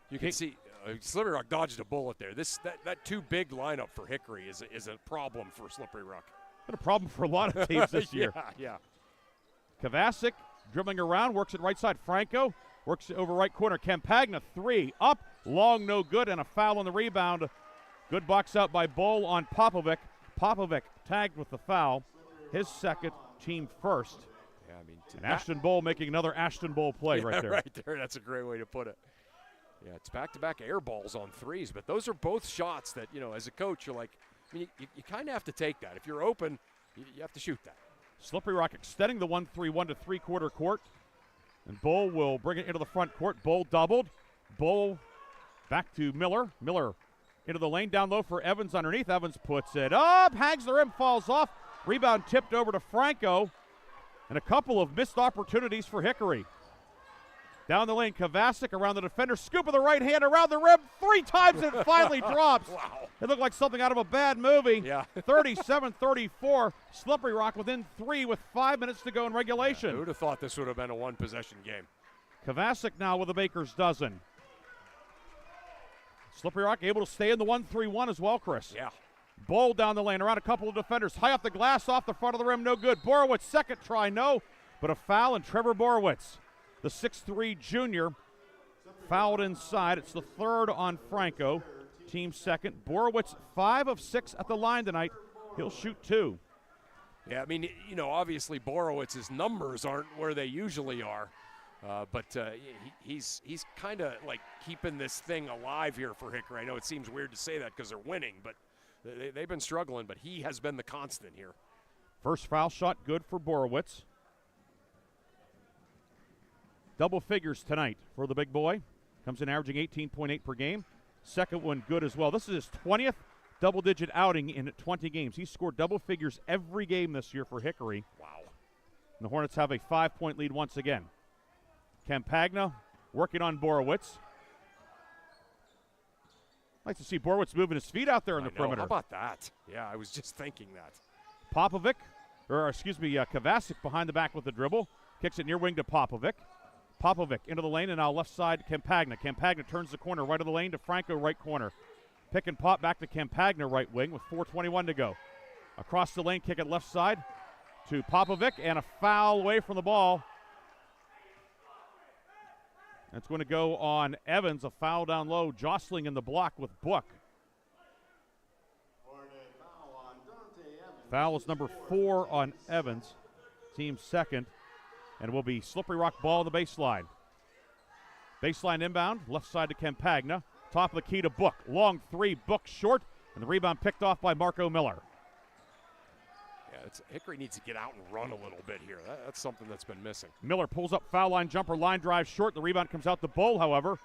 You can see Slippery Rock dodged a bullet there. That too big lineup for Hickory is a problem for Slippery Rock. Been a problem for a lot of teams this year. Yeah. Kovacic dribbling around, works it right side. Franco works it over right corner. Campagna 3 up, long, no good, and a foul on the rebound. Good box out by Bowl on Popovic. Popovic tagged with the foul, his second, team first. Yeah, I mean, and Ashton Bowl making another Ashton Bowl play right there. Right there. That's a great way to put it. Yeah, it's back-to-back air balls on threes, but those are both shots that, as a coach, you're like, I mean, you kind of have to take that. If you're open, you have to shoot that. Slippery Rock extending the 1-3-1 to three-quarter court. And Bowl will bring it into the front court. Bowl doubled. Bowl back to Miller. Miller into the lane, down low for Evans underneath. Evans puts it up, hangs the rim, falls off. Rebound tipped over to Franco. And a couple of missed opportunities for Hickory. Down the lane, Kovacic around the defender. Scoop of the right hand around the rim 3 times and it finally drops. Wow. It looked like something out of a bad movie. Yeah. 37-34. Slippery Rock within 3 with 5 minutes to go in regulation. Who would have thought this would have been a one-possession game? Kovacic now with a baker's dozen. Slippery Rock able to stay in the 1-3-1 as well, Chris. Yeah. Bowl down the lane around a couple of defenders. High off the glass, off the front of the rim, no good. Borowitz, second try, no. But a foul, and Trevor Borowitz, the 6'3 junior, fouled inside. It's the third on Franco, team second. Borowitz, 5 of 6 at the line tonight. He'll shoot 2. Yeah, I mean, obviously Borowitz's numbers aren't where they usually are. But he's kind of like keeping this thing alive here for Hickory. I know it seems weird to say that because they're winning, but they've been struggling, but he has been the constant here. First foul shot good for Borowitz. Double figures tonight for the big boy. Comes in averaging 18.8 per game. Second one good as well. This is his 20th double-digit outing in 20 games. He's scored double figures every game this year for Hickory. Wow. And the Hornets have a 5-point lead once again. Campagna working on Borowitz. Like to see Borowitz moving his feet out there in the perimeter. How about that? Yeah, I was just thinking that. Kovacic behind the back with the dribble. Kicks it near wing to Popovic. Popovic into the lane and now left side Campagna. Campagna turns the corner right of the lane to Franco right corner. Pick and pop back to Campagna right wing with 4:21 to go. Across the lane, kick it left side to Popovic and a foul away from the ball. That's going to go on Evans, a foul down low, jostling in the block with Book. Foul is number 4 on Evans, team second, and will be Slippery Rock ball on the baseline. Baseline inbound, left side to Campagna. Top of the key to Book. Long 3, Book short, and the rebound picked off by Marco Miller. Yeah, Hickory needs to get out and run a little bit here. That's something that's been missing. Miller pulls up foul line jumper, line drive short. The rebound comes out the Bowl, however.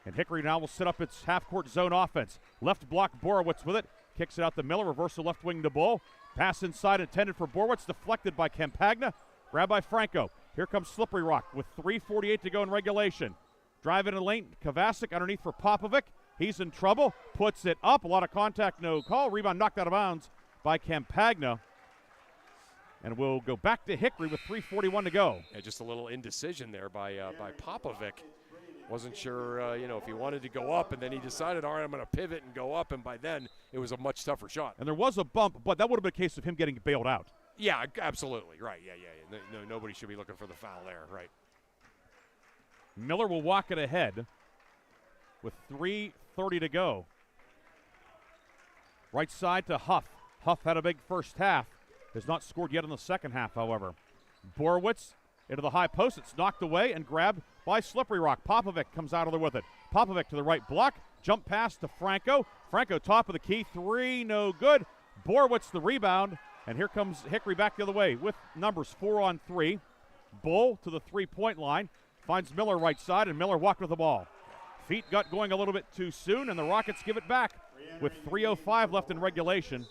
And Hickory now will set up its half-court zone offense. Left block, Borowitz with it. Kicks it out to Miller, reversal left wing to Bowl. Pass inside intended for Borowitz, deflected by Campagna. Grabbed by Franco. Here comes Slippery Rock with 3:48 to go in regulation. Drive into the lane, Kovacic underneath for Popovic. He's in trouble, puts it up. A lot of contact, no call. Rebound knocked out of bounds by Campagna. And we'll go back to Hickory with 3:41 to go. Yeah, just a little indecision there by Popovic. Wasn't sure, if he wanted to go up, and then he decided, all right, I'm going to pivot and go up, and by then it was a much tougher shot. And there was a bump, but that would have been a case of him getting bailed out. Yeah, absolutely. Right, yeah. No, nobody should be looking for the foul there, right. Miller will walk it ahead with 3:30 to go. Right side to Huff. Huff had a big first half. Has not scored yet in the second half, however. Borowitz into the high post. It's knocked away and grabbed by Slippery Rock. Popovic comes out of there with it. Popovic to the right block. Jump pass to Franco. Franco top of the key. 3, no good. Borowitz the rebound. And here comes Hickory back the other way with numbers 4 on 3. Bull to the three-point line. Finds Miller right side, and Miller walked with the ball. Feet got going a little bit too soon, and the Rockets give it back with 3:05 left in regulation.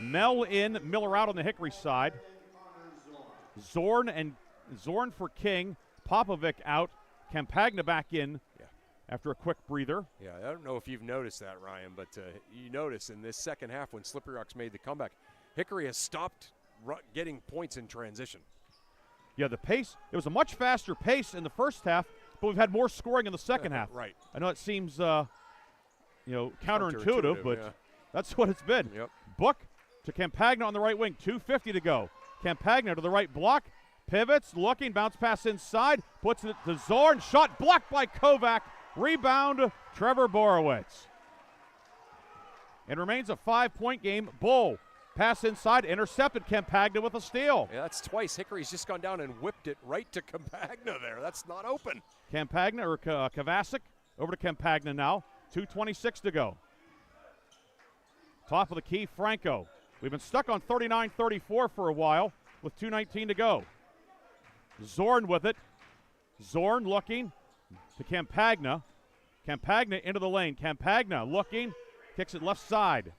Mel in, Miller out on the Hickory side. Zorn for King. Popovic out. Campagna back in after a quick breather. Yeah, I don't know if you've noticed that, Ryan, but you notice in this second half when Slippery Rock's made the comeback, Hickory has stopped getting points in transition. Yeah, the pace, it was a much faster pace in the first half, but we've had more scoring in the second half. Right. I know it seems, counterintuitive, but yeah. That's what it's been. Yep. Book to Campagna on the right wing, 2:50 to go. Campagna to the right block, pivots, looking, bounce pass inside, puts it to Zorn, shot blocked by Kovac, rebound, Trevor Borowitz. It remains a 5-point game. Bull, pass inside, intercepted Campagna with a steal. Yeah, that's twice. Hickory's just gone down and whipped it right to Campagna there. That's not open. Campagna, or Kovacic, over to Campagna now. 2:26 to go. Top of the key, Franco. We've been stuck on 39-34 for a while with 2:19 to go. Zorn with it. Zorn looking to Campagna. Campagna into the lane. Campagna looking, kicks it left side.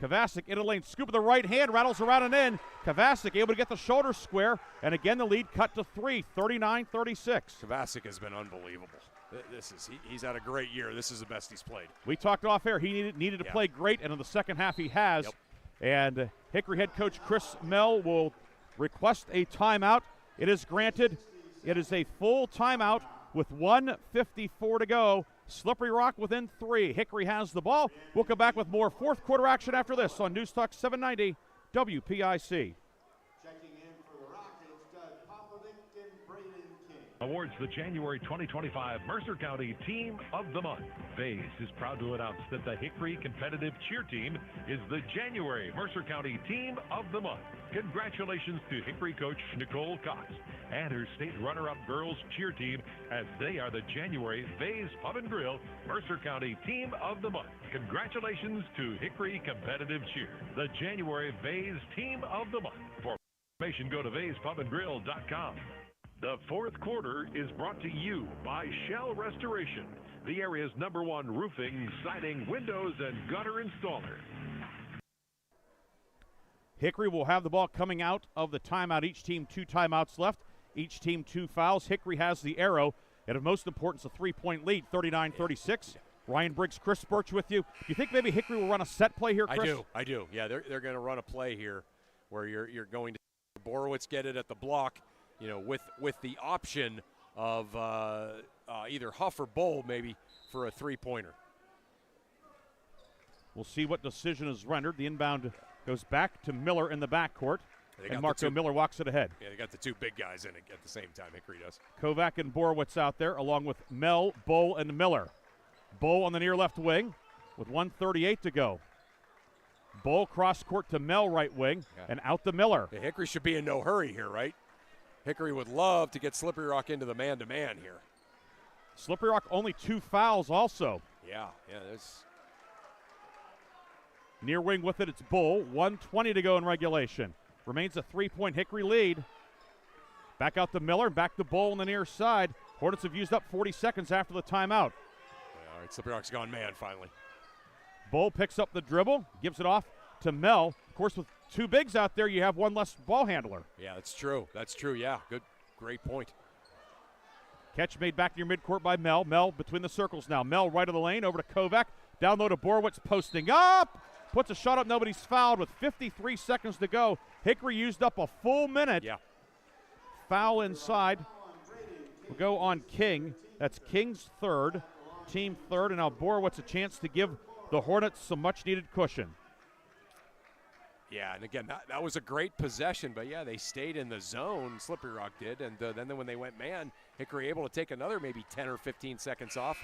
Kovacic into the lane, scoop of the right hand, rattles around and in. Kovacic able to get the shoulder square, and again the lead cut to 3, 39-36. Kovacic has been unbelievable. He's had a great year. This is the best he's played. We talked off air. He needed to play great, and in the second half he has. Yep. And Hickory head coach Chris Mell will request a timeout. It is granted. It is a full timeout with 1:54 to go. Slippery Rock within 3. Hickory has the ball. We'll come back with more fourth quarter action after this on News Talk 790 WPIC. Awards the January 2025 Mercer County Team of the Month. Vase is proud to announce that the Hickory Competitive Cheer Team is the January Mercer County Team of the Month. Congratulations to Hickory coach Nicole Cox and her state runner-up girls cheer team, as they are the January Vase Pub and Grill Mercer County Team of the Month. Congratulations to Hickory Competitive Cheer, the January Vase Team of the Month. For information, go to vasepubandgrill.com. The fourth quarter is brought to you by Shell Restoration, the area's #1 roofing, siding, windows, and gutter installer. Hickory will have the ball coming out of the timeout. Each team 2 timeouts left. Each team 2 fouls. Hickory has the arrow, and of most importance, a 3-point lead, 39-36. Ryan Briggs, Chris Birch with you. Do you think maybe Hickory will run a set play here, Chris? I do. Yeah, they're going to run a play here where you're going to Borowitz get it at the block, with the option of either Huff or Bull maybe for a 3-pointer. We'll see what decision is rendered. The inbound goes back to Miller in the backcourt, and Marco Miller walks it ahead. Yeah, they got the 2 big guys in it at the same time, Hickory does. Kovac and Borowitz out there, along with Mel, Bull, and Miller. Bull on the near left wing with 1:38 to go. Bull cross court to Mel right wing, and out to Miller. Yeah, Hickory should be in no hurry here, right? Hickory would love to get Slippery Rock into the man-to-man here. Slippery Rock only 2 fouls also. Yeah, there's... Near wing with it, it's Bull. 1:20 to go in regulation. Remains a 3-point Hickory lead. Back out to Miller, back to Bull on the near side. Hornets have used up 40 seconds after the timeout. Yeah, all right, Slippery Rock's gone man finally. Bull picks up the dribble, gives it off to Mel. Of course, with 2 bigs out there, you have 1 less ball handler. Yeah, that's true. Yeah, great point. Catch made back near midcourt by Mel. Mel between the circles now. Mel right of the lane, over to Kovac. Down low to Borowitz, posting up. Puts a shot up, nobody's fouled with 53 seconds to go. Hickory used up a full minute. Yeah. Foul inside. Will go on King. That's King's third, team third, and now Borowitz a chance to give the Hornets some much-needed cushion. Yeah, and again, that was a great possession, but yeah, they stayed in the zone, Slippery Rock did, and then when they went man, Hickory able to take another maybe 10 or 15 seconds off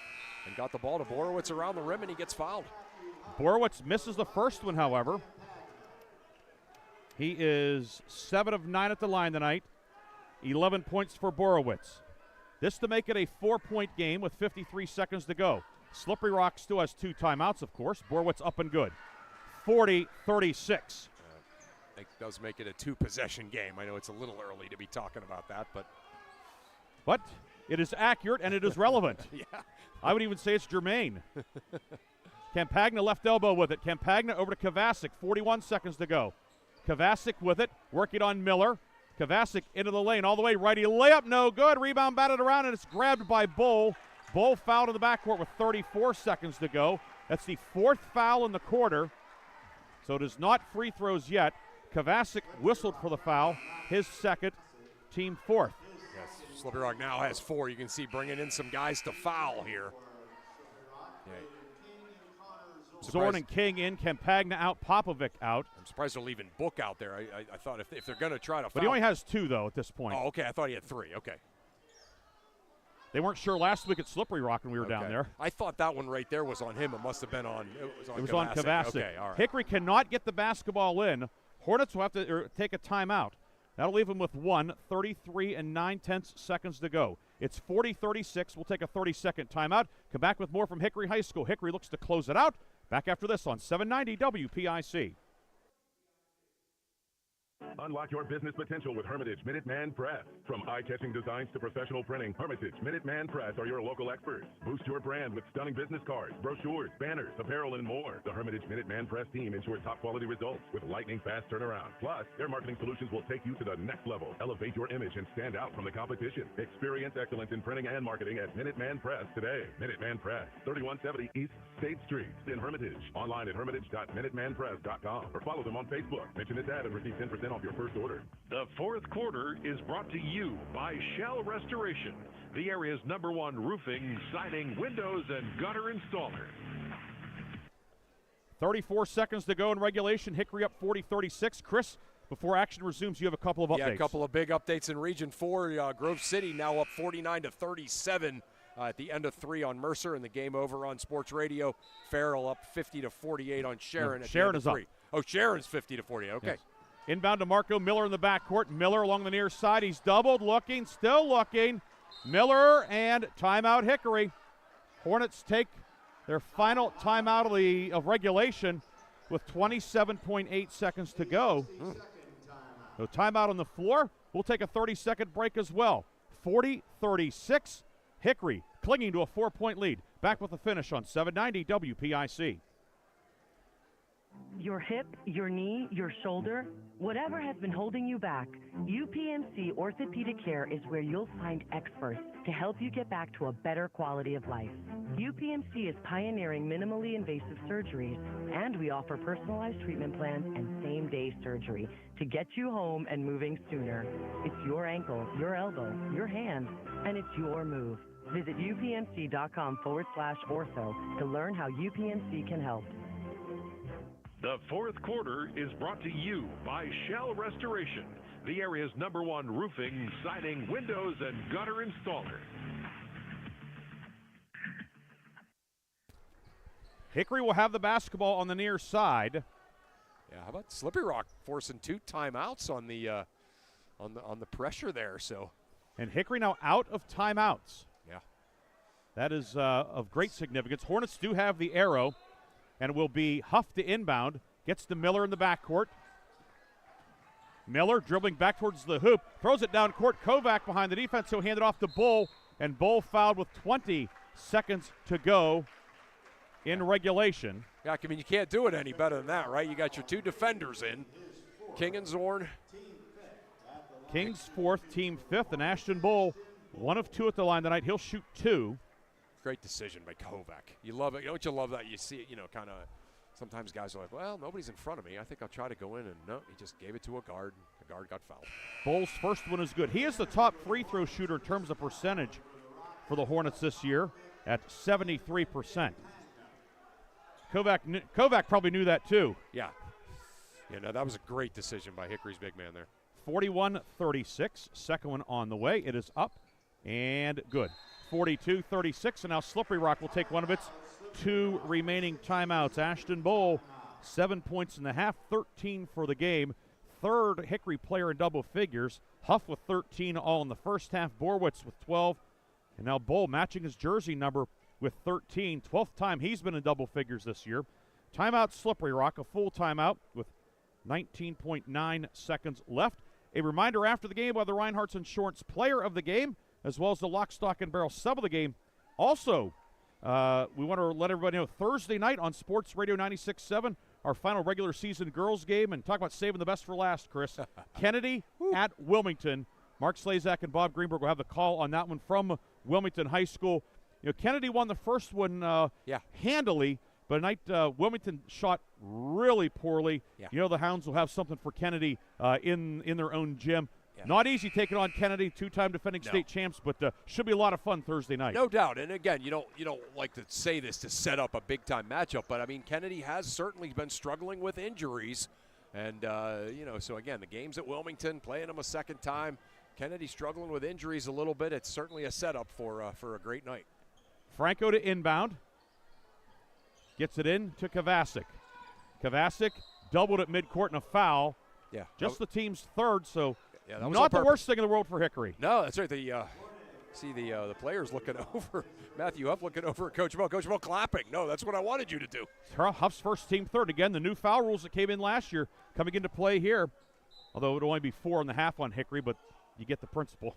and got the ball to Borowitz around the rim, and he gets fouled. Borowitz misses the first one, however. He is 7 of 9 at the line tonight, 11 points for Borowitz. This to make it a 4-point game with 53 seconds to go. Slippery Rock still has 2 timeouts, of course. Borowitz up and good. 40-36. It does make it a 2-possession game. I know it's a little early to be talking about that, but it is accurate and it is relevant. Yeah. I would even say it's germane. Campagna left elbow with it. Campagna over to Kovacic, 41 seconds to go. Kovacic with it, working on Miller. Kovacic into the lane, all the way righty layup, no good. Rebound batted around, and it's grabbed by Bull. Bull fouled in the backcourt with 34 seconds to go. That's the 4th foul in the quarter, so it is not free throws yet. Kovacic whistled for the foul, his second, team 4th. Yes, Slippery Rock now has 4. You can see bringing in some guys to foul here. Yeah. Zorn and King in, Campagna out, Popovic out. I'm surprised they're leaving Book out there. I thought if they're going to try to foul. But he only has 2, though, at this point. Oh, okay. I thought he had 3. Okay. They weren't sure last week at Slippery Rock when we were down there. I thought that one right there was on him. It must have been on. It was on Kovacic. Okay, all right. Hickory cannot get the basketball in. Hornets will have to take a timeout. That'll leave them with 33 and 9/10 seconds to go. It's 40-36. We'll take a 30-second timeout. Come back with more from Hickory High School. Hickory looks to close it out. Back after this on 790 WPIC. Unlock your business potential with Hermitage Minuteman Press. From eye-catching designs to professional printing, Hermitage Minuteman Press are your local experts. Boost your brand with stunning business cards, brochures, banners, apparel, and more. The Hermitage Minuteman Press team ensures top-quality results with lightning-fast turnaround. Plus, their marketing solutions will take you to the next level. Elevate your image and stand out from the competition. Experience excellence in printing and marketing at Minuteman Press today. Minuteman Press, 3170 East State Street in Hermitage. Online at hermitage.minutemanpress.com or follow them on Facebook. Mention this ad and receive 10% off your first order. The 4th quarter is brought to you by Shell Restoration, the area's #1 roofing, siding, windows, and gutter installer. 34 seconds to go in regulation. Hickory up 40-36. Chris, before action resumes, you have a couple of updates. Yeah, a couple of big updates in Region 4. Grove City now up 49-37 at the end of 3 on Mercer, and the game over on Sports Radio. Farrell up 50-48 on Sharon at Sharon the end is of 3. Up. Oh, Sharon's 50-48. Okay. Yes. Inbound to Marco Miller in the backcourt. Miller along the near side. He's doubled, looking, still looking. Miller and timeout Hickory. Hornets take their final timeout of regulation with 27.8 seconds to go. No timeout on the floor. We'll take a 30-second break as well. 40-36. Hickory clinging to a 4-point lead. Back with the finish on 790 WPIC. Your hip, your knee, your shoulder, whatever has been holding you back, UPMC Orthopedic Care is where you'll find experts to help you get back to a better quality of life. UPMC is pioneering minimally invasive surgeries, and we offer personalized treatment plans and same-day surgery to get you home and moving sooner. It's your ankle, your elbow, your hand, and it's your move. Visit upmc.com/ortho to learn how UPMC can help. The 4th quarter is brought to you by Shell Restoration, the area's #1 roofing, siding, windows, and gutter installer. Hickory will have the basketball on the near side. Yeah, how about Slippery Rock forcing 2 timeouts on the pressure there? So, and Hickory now out of timeouts. Yeah, that is of great significance. Hornets do have the arrow, and it will be Huff to inbound. Gets to Miller in the backcourt. Miller dribbling back towards the hoop, throws it down court. Kovac behind the defense. He'll hand it off to Bull, and Bull fouled with 20 seconds to go in regulation. Yeah, I mean, you can't do it any better than that, right? You got your 2 defenders in, King and Zorn. King's 4th, team 5th, and Ashton Bull, 1 of 2 at the line tonight. He'll shoot 2. Great decision by Kovac. You love it. Don't you love that? You see it, kind of. Sometimes guys are like, well, nobody's in front of me. I think I'll try to go in. And no, he just gave it to a guard. The guard got fouled. Bull's first one is good. He is the top free throw shooter in terms of percentage for the Hornets this year at 73%. Kovac probably knew that too. Yeah. Yeah, no, that was a great decision by Hickory's big man there. 41-36. Second one on the way. It is up and good. 42-36, and now Slippery Rock will take one of its 2 remaining timeouts. Ashton Bowl, 7 points in the half, 13 for the game. Third Hickory player in double figures. Huff with 13 all in the first half. Borwitz with 12. And now Bowl matching his jersey number with 13. 12th time he's been in double figures this year. Timeout Slippery Rock, a full timeout with 19.9 seconds left. A reminder after the game by the Reinhardt's Insurance Player of the Game, as well as the Lock, Stock, and Barrel Sub of the Game. Also, we want to let everybody know Thursday night on Sports Radio 96.7, our final regular season girls game, and talk about saving the best for last, Chris. Kennedy at Wilmington. Mark Slazak and Bob Greenberg will have the call on that one from Wilmington High School. You know, Kennedy won the first one handily, but tonight Wilmington shot really poorly. Yeah. You know the Hounds will have something for Kennedy in their own gym. Yeah. Not easy taking on Kennedy, 2-time defending state champs, but should be a lot of fun Thursday night. No doubt. And again, you don't like to say this to set up a big time matchup, but I mean Kennedy has certainly been struggling with injuries, and so again the game's at Wilmington, playing them a second time. Kennedy struggling with injuries a little bit. It's certainly a setup for a great night. Franco to inbound, gets it in to Kovacic. Kovacic doubled at midcourt and a foul. Yeah, just the team's third, so. Yeah, that was not the worst thing in the world for Hickory. No, that's right. The players looking over, Matthew Huff looking over at Coach Mo. Coach Mo clapping. No, that's what I wanted you to do. Huff's first team third. Again, the new foul rules that came in last year coming into play here. Although it would only be 4.5 on Hickory, but you get the principle.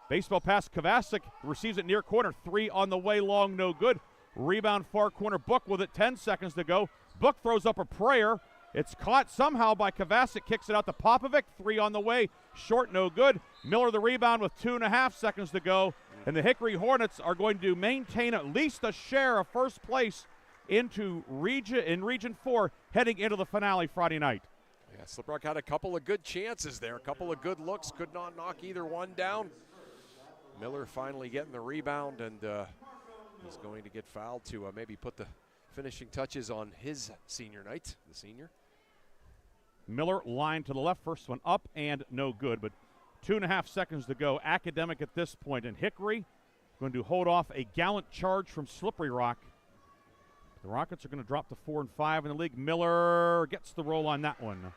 Baseball pass, Kovacic receives it near corner. 3 on the way, long, no good. Rebound far corner, Book with it, 10 seconds to go. Book throws up a prayer. It's caught somehow by Kovacic, kicks it out to Popovic. 3 on the way, short, no good. Miller the rebound with 2.5 seconds to go. And the Hickory Hornets are going to maintain at least a share of first place into Region 4 heading into the finale Friday night. Yeah, Slip Rock had a couple of good chances there, a couple of good looks, could not knock either one down. Miller finally getting the rebound, and he's going to get fouled to maybe put the finishing touches on his senior night, the senior. Miller line to the left, first one up and no good, but 2.5 seconds to go. Academic at this point, and Hickory going to hold off a gallant charge from Slippery Rock. The Rockets are going to drop to 4 and 5 in the league. Miller gets the roll on that one.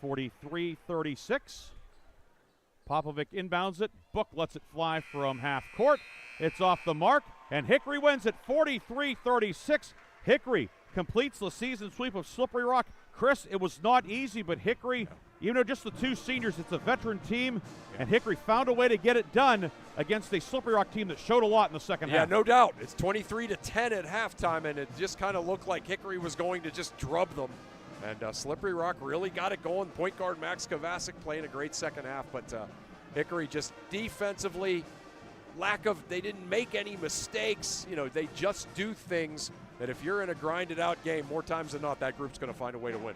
43-36. Popovic inbounds it. Book lets it fly from half court. It's off the mark, and Hickory wins at 43-36. Hickory completes the season sweep of Slippery Rock. Chris, it was not easy, but Hickory, even though just the 2 seniors, it's a veteran team, and Hickory found a way to get it done against a Slippery Rock team that showed a lot in the second half. Yeah, no doubt. It's 23-10 at halftime, and it just kind of looked like Hickory was going to just drub them. And Slippery Rock really got it going. Point guard Max Kovacic playing a great second half, but Hickory just defensively, they didn't make any mistakes. You know, they just do things that if you're in a grinded out game, more times than not, that group's going to find a way to win.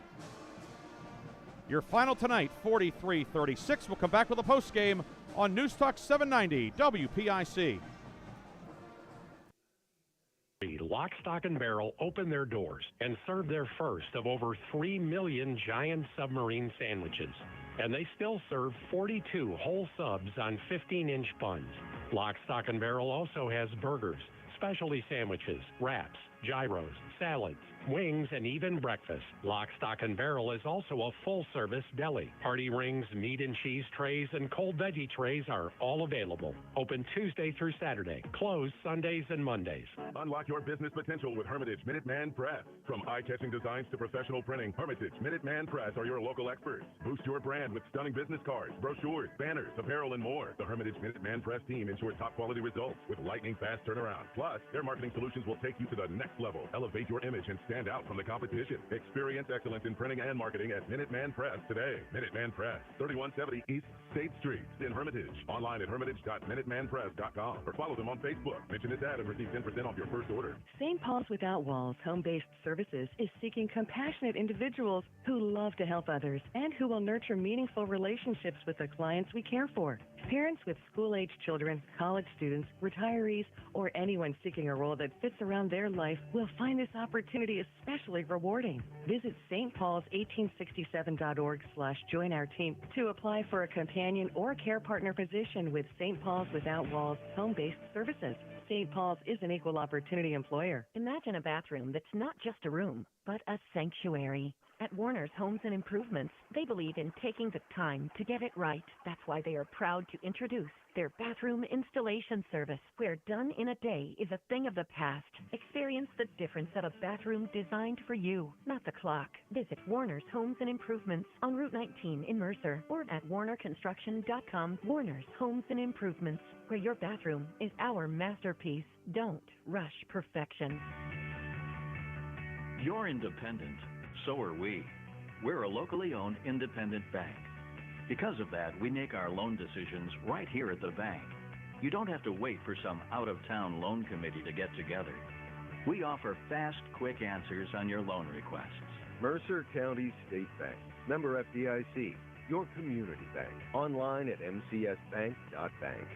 Your final tonight, 43-36. We'll come back with a post game on News Talk 790 WPIC. Lock, Stock, and Barrel opened their doors and served their first of over 3 million giant submarine sandwiches. And they still serve 42 whole subs on 15-inch buns. Lock, Stock, and Barrel also has burgers, specialty sandwiches, wraps, gyros, salads, wings, and even breakfast. Lock, Stock, and Barrel is also a full-service deli. Party rings, meat and cheese trays, and cold veggie trays are all available. Open Tuesday through Saturday. Closed Sundays and Mondays. Unlock your business potential with Hermitage Minuteman Press. From eye-catching designs to professional printing, Hermitage Minuteman Press are your local experts. Boost your brand with stunning business cards, brochures, banners, apparel, and more. The Hermitage Minuteman Press team ensures top-quality results with lightning-fast turnaround. Plus, their marketing solutions will take you to the next next level. Elevate your image and stand out from the competition. Experience excellence in printing and marketing at Minuteman Press today. Minuteman Press, 3170 East State Street in Hermitage. Online at hermitage.minutemanpress.com or follow them on Facebook. Mention this ad and receive 10% off your first order. St. Paul's Without Walls Home-Based Services is seeking compassionate individuals who love to help others and who will nurture meaningful relationships with the clients we care for. Parents with school-age children, college students, retirees, or anyone seeking a role that fits around their life will find this opportunity especially rewarding. Visit stpaul's1867.org/join our team to apply for a companion or care partner position with St. Paul's Without Walls Home-Based Services. St. Paul's is an equal opportunity employer. Imagine a bathroom that's not just a room, but a sanctuary. At Warner's Homes and Improvements, they believe in taking the time to get it right. That's why they are proud to introduce their bathroom installation service, where done in a day is a thing of the past. Experience the difference of a bathroom designed for you, not the clock. Visit Warner's Homes and Improvements on Route 19 in Mercer or at warnerconstruction.com. Warner's Homes and Improvements, where your bathroom is our masterpiece. Don't rush perfection. You're independent. So are we. We're a locally owned independent bank. Because of that, we make our loan decisions right here at the bank. You don't have to wait for some out-of-town loan committee to get together. We offer fast, quick answers on your loan requests. Mercer County State Bank. Member FDIC. Your community bank. Online at mcsbank.bank.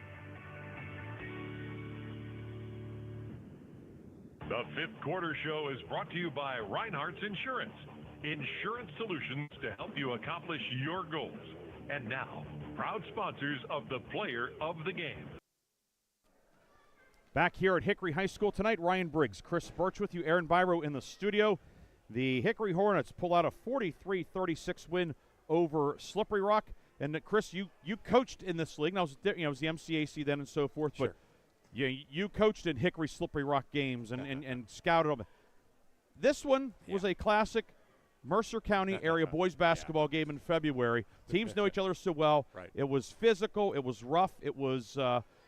The Fifth Quarter Show is brought to you by Reinhardt's Insurance. Insurance solutions to help you accomplish your goals. And now, proud sponsors of the Player of the Game. Back here at Hickory High School tonight, Ryan Briggs, Chris Birch with you, Aaron Biro in the studio. The Hickory Hornets pull out a 43-36 win over Slippery Rock. And Chris, you coached in this league. Now, it was the MCAC then and so forth, Sure. but you coached in Hickory Slippery Rock games and scouted them. This one was a classic Mercer County area boys basketball game in February. Teams know each other so well. Right. It was physical. It was rough. It was,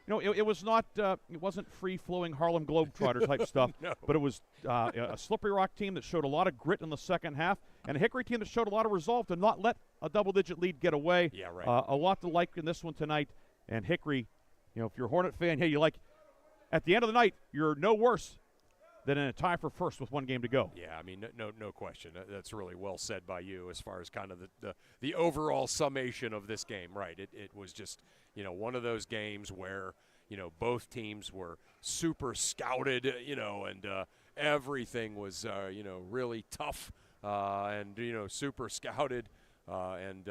it was not. It wasn't free-flowing Harlem Globetrotter type stuff. No. But it was a Slippery Rock team that showed a lot of grit in the second half, and a Hickory team that showed a lot of resolve to not let a double-digit lead get away. Yeah, right. A lot to like in this one tonight. And Hickory, if you're a Hornet fan, hey, you like. At the end of the night, you're no worse than in a tie for first with one game to go. Yeah, I mean, no question. That's really well said by you as far as kind of the overall summation of this game. Right. It was just, one of those games where, both teams were super scouted, and everything was, really tough and, super scouted. And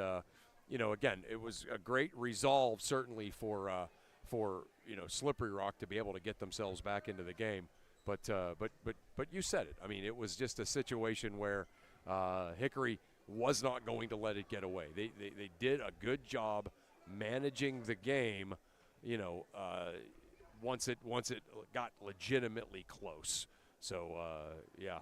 again, it was a great resolve certainly for Slippery Rock to be able to get themselves back into the game. But you said it. I mean, it was just a situation where Hickory was not going to let it get away. They did a good job managing the game, once it got legitimately close. So, yeah.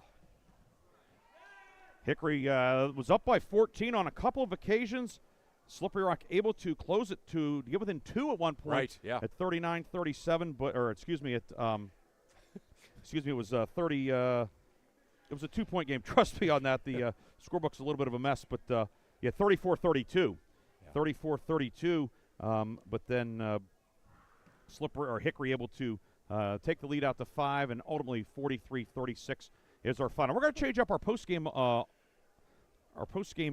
Hickory was up by 14 on a couple of occasions. Slippery Rock able to close it to get within 2 at one point. Right, yeah. At 39-37, it was 30. It was a 2-point game. Trust me on that. The scorebook's a little bit of a mess, but 34-32, 34-32. But then Hickory able to take the lead out to 5, and ultimately 43-36 is our final. We're going to change up our postgame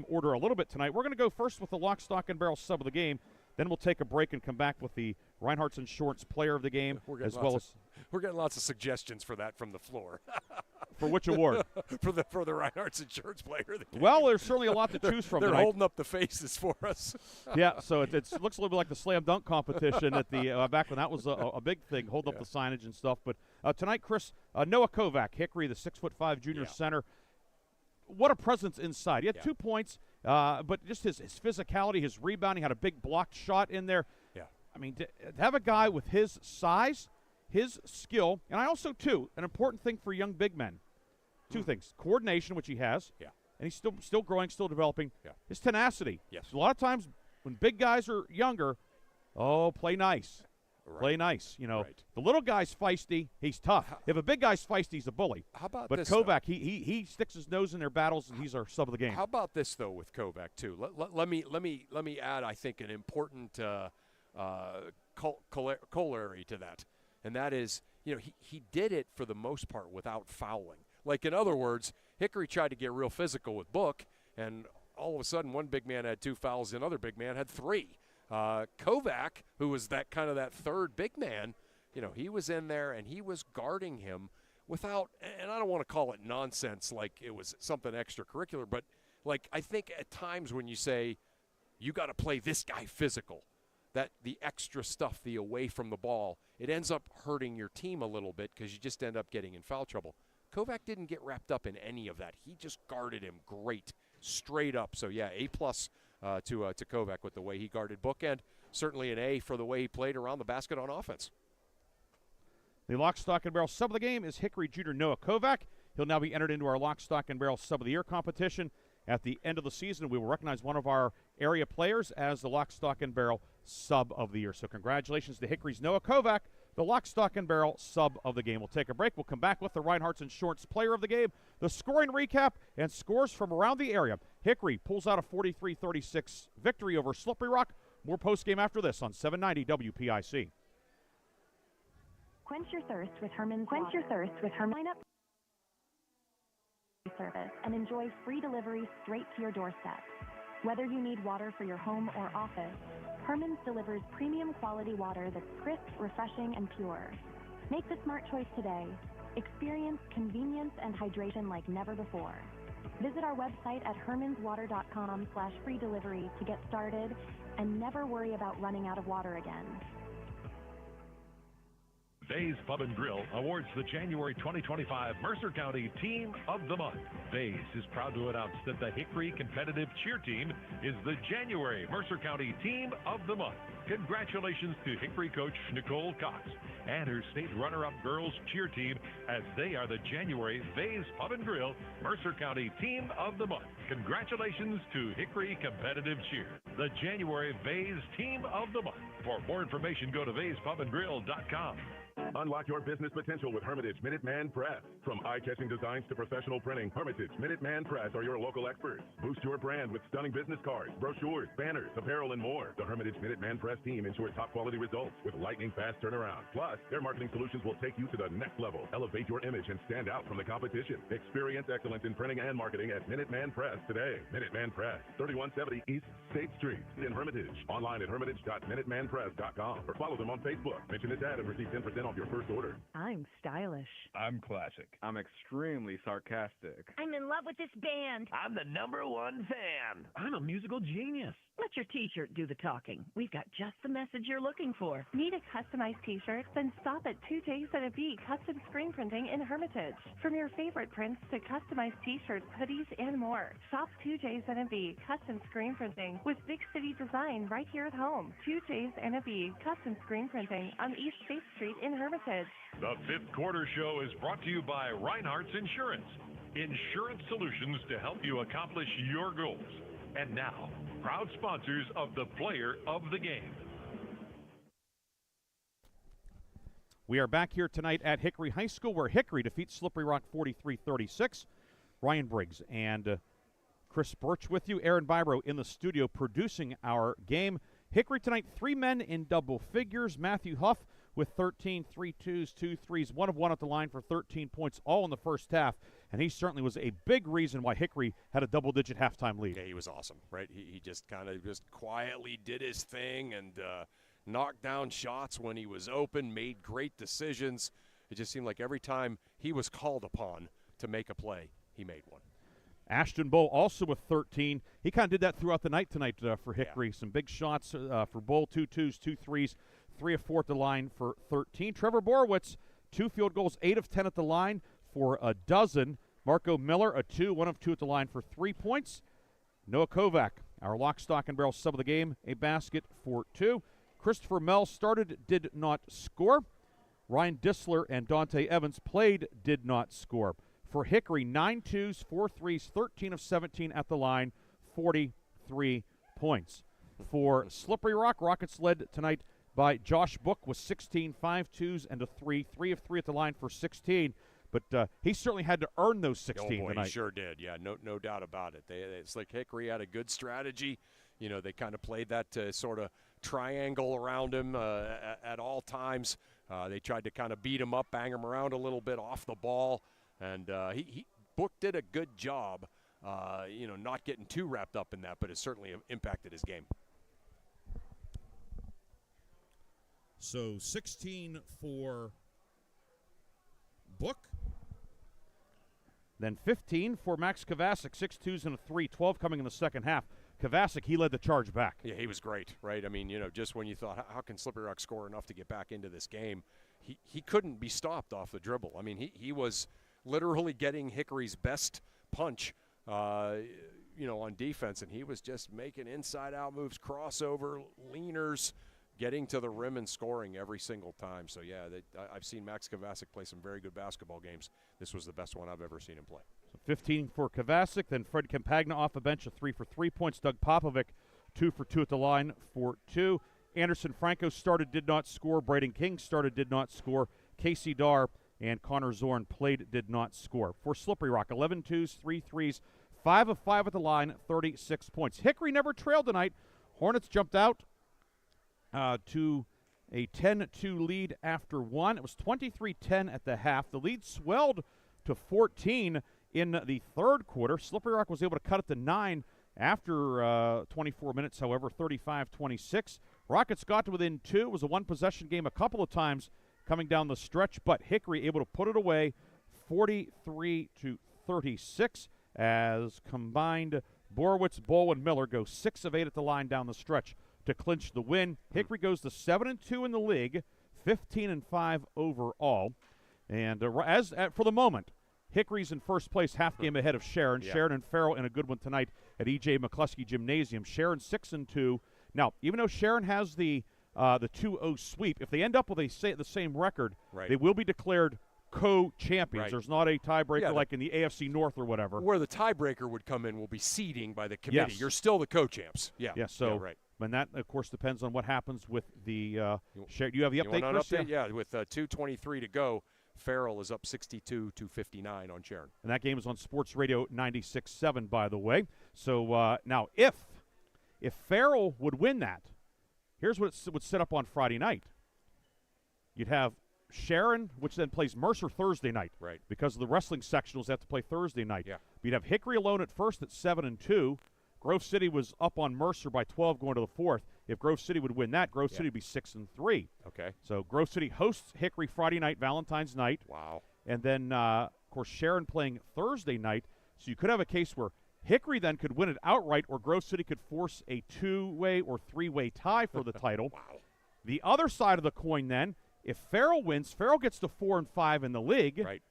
order a little bit tonight. We're going to go first with the lock, stock, and barrel sub of the game. Then we'll take a break and come back with the Reinhardt's Insurance Player of the Game, We're getting lots of suggestions for that from the floor. For which award? for the Reinhardt's Insurance Player of the Game. Well, there's certainly a lot to choose from. They're tonight. holding up the faces for us. Yeah, so it looks a little bit like the slam dunk competition at the back when that was a big thing, holding up the signage and stuff. But tonight, Chris, Noah Kovac, Hickory, the 6'5" junior center. What a presence inside. He had 2 points, but just his physicality, his rebounding, had a big blocked shot in there. Yeah. I mean, to have a guy with his size, his skill, and I also, too, an important thing for young big men. 2 things. Coordination, which he has. Yeah. And he's still growing, still developing. Yeah. His tenacity. Yes. A lot of times when big guys are younger, play nice. Play nice. The little guy's feisty. He's tough. If a big guy's feisty, he's a bully. How about but this? Kovac, he sticks his nose in their battles, and he's our sub of the game. How about this though with Kovac too? Let me add, I think, an important corollary to that, and that is, he did it for the most part without fouling. Like, in other words, Hickory tried to get real physical with Book, and all of a sudden one big man had 2 fouls, another big man had 3. Kovac, who was that third big man, he was in there and he was guarding him without, and I don't want to call it nonsense like it was something extracurricular, but like I think at times when you say you got to play this guy physical, that the extra stuff, the away from the ball, it ends up hurting your team a little bit because you just end up getting in foul trouble. Kovac didn't get wrapped up in any of that. He just guarded him great, straight up. So, yeah, A+ to Kovac with the way he guarded Book, and certainly an A for the way he played around the basket on offense. The Lock, Stock, and Barrel sub of the game is Hickory junior Noah Kovac. He'll now be entered into our Lock, Stock, and Barrel sub of the year competition. At the end of the season, we will recognize one of our area players as the Lock, Stock, and Barrel sub of the year. So congratulations to Hickory's Noah Kovac, the Lock, Stock, and Barrel sub of the game. We'll take a break. We'll come back with the Reinhardt's Insurance player of the game, the scoring recap, and scores from around the area. Hickory pulls out a 43-36 victory over Slippery Rock. More postgame after this on 790 WPIC. Quench your thirst with Herman's Water. Sign up service and enjoy free delivery straight to your doorstep. Whether you need water for your home or office, Herman's delivers premium quality water that's crisp, refreshing, and pure. Make the smart choice today. Experience convenience and hydration like never before. Visit our website at hermanswater.com/free delivery to get started and never worry about running out of water again. Vay's Pub and Grill awards the January 2025 Mercer County Team of the Month. Vay's is proud to announce that the Hickory Competitive Cheer Team is the January Mercer County Team of the Month. Congratulations to Hickory coach Nicole Cox and her state runner-up girls cheer team, as they are the January Vay's Pub and Grill Mercer County Team of the Month. Congratulations to Hickory Competitive Cheer, the January Vay's Team of the Month. For more information, go to Vay'sPubandGrill.com. Unlock your business potential with Hermitage Minuteman Press. From eye-catching designs to professional printing, Hermitage Minuteman Press are your local experts. Boost your brand with stunning business cards, brochures, banners, apparel, and more. The Hermitage Minuteman Press team ensures top-quality results with lightning-fast turnaround. Plus, their marketing solutions will take you to the next level. Elevate your image and stand out from the competition. Experience excellence in printing and marketing at Minuteman Press today. Minuteman Press, 3170 East State Street in Hermitage. Online at hermitage.minutemanpress.com or follow them on Facebook. Mention this ad and receive 10% off your first order. I'm stylish. I'm classic. I'm extremely sarcastic. I'm in love with this band. I'm the #1 fan. I'm a musical genius. Let your t-shirt do the talking. We've got just the message you're looking for. Need a customized t-shirt? Then stop at 2 J's and a B Custom Screen Printing in Hermitage. From your favorite prints to customized t-shirts, hoodies, and more. Shop 2 J's and a B Custom Screen Printing with big city design right here at home. 2 J's and a B Custom Screen Printing on East State Street in Hermitage. The Fifth Quarter Show is brought to you by Reinhardt's Insurance. Insurance solutions to help you accomplish your goals. And now, proud sponsors of the Player of the Game. We are back here tonight at Hickory High School, where Hickory defeats Slippery Rock 43-36. Ryan Briggs and Chris Birch with you. Aaron Biro in the studio producing our game. Hickory tonight, 3 men in double figures. Matthew Huff with 13 3-2s, 2 3s, 1 of 1 at the line for 13 points, all in the first half. And he certainly was a big reason why Hickory had a double-digit halftime lead. Yeah, he was awesome, right? He just kind of just quietly did his thing and knocked down shots when he was open, made great decisions. It just seemed like every time he was called upon to make a play, he made one. Ashton Bull also with 13. He kind of did that throughout the night tonight for Hickory. Yeah. Some big shots for Bull, 2 2s, 2 3s, 3 of 4 at the line for 13. Trevor Borowitz, 2 field goals, 8 of 10 at the line for a dozen. Marco Miller, a 2, 1 of 2 at the line for 3 points. Noah Kovac, our lock, stock, and barrel sub of the game, a basket for 2. Christopher Mell started, did not score. Ryan Disler and Dante Evans played, did not score. For Hickory, 9 2s, 4 3s, 13 of 17 at the line, 43 points. For Slippery Rock, Rockets led tonight by Josh Book with 16, 5 twos, and a 3. 3 of 3 at the line for 16. But he certainly had to earn those 16 boy, tonight. He sure did. Yeah, no doubt about it. It's like Hickory had a good strategy. You know, they kind of played that sort of triangle around him at all times. They tried to kind of beat him up, bang him around a little bit off the ball, and Book did a good job. Not getting too wrapped up in that, but it certainly impacted his game. So 16 for Book. Then 15 for Max Kovacic, 6 twos and a 3, 12 coming in the second half. Kovacic, he led the charge back. Yeah, he was great, right? I mean, just when you thought, how can Slippery Rock score enough to get back into this game, he couldn't be stopped off the dribble. I mean, he was literally getting Hickory's best punch, on defense, and he was just making inside-out moves, crossover, leaners, getting to the rim and scoring every single time. So, yeah, I've seen Max Kovacic play some very good basketball games. This was the best one I've ever seen him play. So 15 for Kovacic, then Fred Campagna off the bench, a 3 for 3 points. Doug Popovic, 2 for 2 at the line for 2. Anderson Franco started, did not score. Braden King started, did not score. Casey Darr and Connor Zorn played, did not score. For Slippery Rock, 11 twos, 3 threes, 5 of 5 at the line, 36 points. Hickory never trailed tonight. Hornets jumped out to a 10-2 lead after 1. It was 23-10 at the half. The lead swelled to 14 in the third quarter. Slippery Rock was able to cut it to 9 after 24 minutes, however, 35-26. Rockets got to within 2. It was a one-possession game a couple of times coming down the stretch, but Hickory able to put it away 43-36 as combined Borowitz, Bowl, and Miller go 6 of 8 at the line down the stretch to clinch the win. Hickory goes to 7-2 in the league, 15-5 overall. And for the moment, Hickory's in first place, half game ahead of Sharon. Yeah. Sharon and Farrell in a good one tonight at E.J. McCluskey Gymnasium. Sharon 6-2. Now, even though Sharon has the 2-0 sweep, if they end up with the same record, right, they will be declared co-champions. Right. There's not a tiebreaker like in the AFC North or whatever. Where the tiebreaker would come in will be seeding by the committee. Yes. You're still the co-champs. Yeah. Yeah, so yeah, right. And that, of course, depends on what happens with the share. Do you have the update, Chris? Update? Yeah, with 2:23 to go, Farrell is up 62-59 on Sharon. And that game is on Sports Radio 96.7, by the way. So now, if Farrell would win that, here's what it would set up on Friday night. You'd have Sharon, which then plays Mercer Thursday night. Right. Because of the wrestling sectionals, they have to play Thursday night. Yeah. You'd have Hickory alone at first at 7-2. Grove City was up on Mercer by 12 going to the fourth. If Grove City would win that, Grove City would be 6-3. Okay. So Grove City hosts Hickory Friday night, Valentine's night. Wow. And then, of course, Sharon playing Thursday night. So you could have a case where Hickory then could win it outright, or Grove City could force a 2-way or 3-way tie for the title. Wow. The other side of the coin then, if Farrell wins, Farrell gets to 4-5 in the league. Right.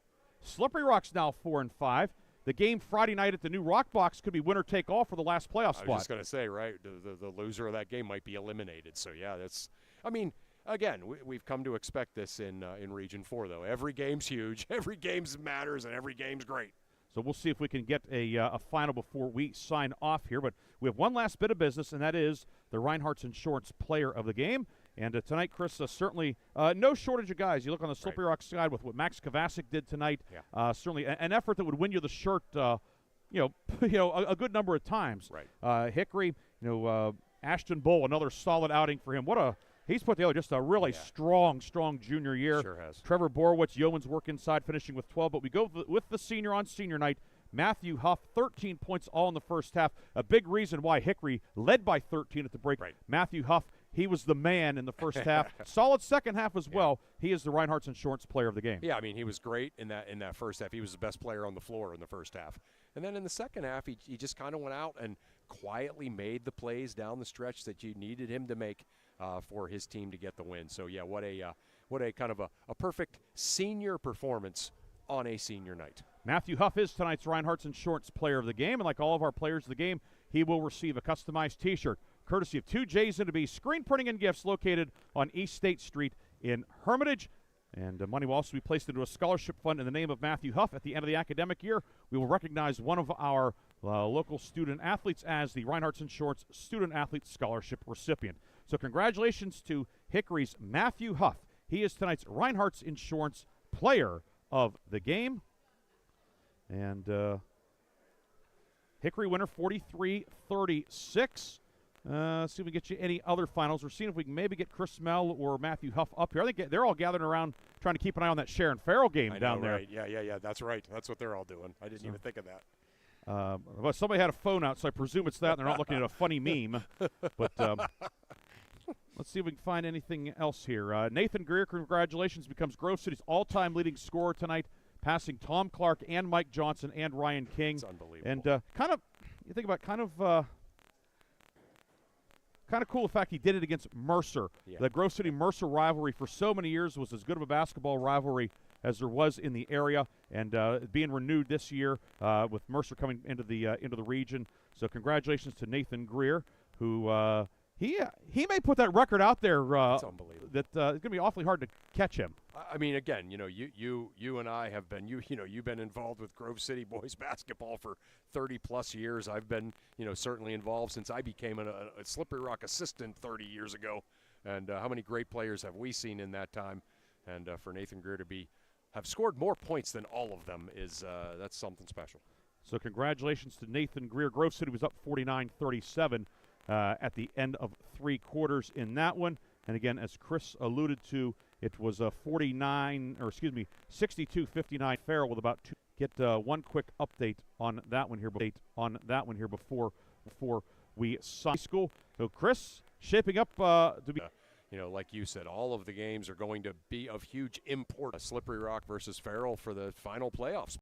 Slippery Rock's now 4-5. The game Friday night at the new Rock Box could be winner take all for the last playoff spot. I was just going to say, right, the loser of that game might be eliminated. So, yeah, that's – I mean, again, we've come to expect this in Region 4, though. Every game's huge. Every game matters, and every game's great. So we'll see if we can get a final before we sign off here. But we have one last bit of business, and that is the Reinhardt's Insurance Player of the Game. And tonight, Chris, certainly no shortage of guys. You look on the Slippery Rock side with what Max Kovacic did tonight. Yeah. Certainly an effort that would win you the shirt, a good number of times. Right. Hickory, Ashton Bull, another solid outing for him. He's put together just a really strong junior year. Sure has. Trevor Borowitz, yeoman's work inside, finishing with 12. But we go with the senior on senior night. Matthew Huff, 13 points all in the first half. A big reason why Hickory led by 13 at the break. Right. Matthew Huff, he was the man in the first half. Solid second half as well. He is the Reinhardt's Insurance Player of the Game. Yeah, I mean, he was great in that first half. He was the best player on the floor in the first half. And then in the second half, he just kind of went out and quietly made the plays down the stretch that you needed him to make for his team to get the win. So, yeah, what a kind of a perfect senior performance on a senior night. Matthew Huff is tonight's Reinhardt's Insurance Player of the Game, and like all of our players of the game, he will receive a customized T-shirt courtesy of 2 J's and to be Screen Printing and Gifts located on East State Street in Hermitage. And money will also be placed into a scholarship fund in the name of Matthew Huff. At the end of the academic year, we will recognize one of our local student athletes as the Reinhardt's Insurance Student Athlete Scholarship recipient. So congratulations to Hickory's Matthew Huff. He is tonight's Reinhardt's Insurance Player of the Game. And Hickory winner 43-36. See if we can get you any other finals. We're seeing if we can maybe get Chris Mell or Matthew Huff up here. I think they're all gathering around trying to keep an eye on that Sharon Farrell game down there. Right. Yeah. That's right. That's what they're all doing. I didn't even think of that. Well, somebody had a phone out, so I presume it's that, and they're not looking at a funny meme. But let's see if we can find anything else here. Nathan Greer, congratulations, becomes Grove City's all-time leading scorer tonight, passing Tom Clark and Mike Johnson and Ryan King. It's unbelievable. And you think about kind of cool the fact he did it against Mercer. Yeah. The Grove City-Mercer rivalry for so many years was as good of a basketball rivalry as there was in the area, and being renewed this year with Mercer coming into the region. So congratulations to Nathan Greer, who he may put that record out there. It's unbelievable. That it's going to be awfully hard to catch him. I mean, again, you and I have been you've been involved with Grove City boys basketball for 30+ years. I've been certainly involved since I became a Slippery Rock assistant 30 years ago. And how many great players have we seen in that time? And for Nathan Greer to have scored more points than all of them is that's something special. So congratulations to Nathan Greer. Grove City was up 49-37 at the end of 3 quarters in that one. And again, as Chris alluded to, it was a 62-59 Farrell with about 2. Get one quick update on that one here. Before we sign school. So Chris, shaping up to be. Like you said, all of the games are going to be of huge import. Slippery Rock versus Farrell for the final playoffs.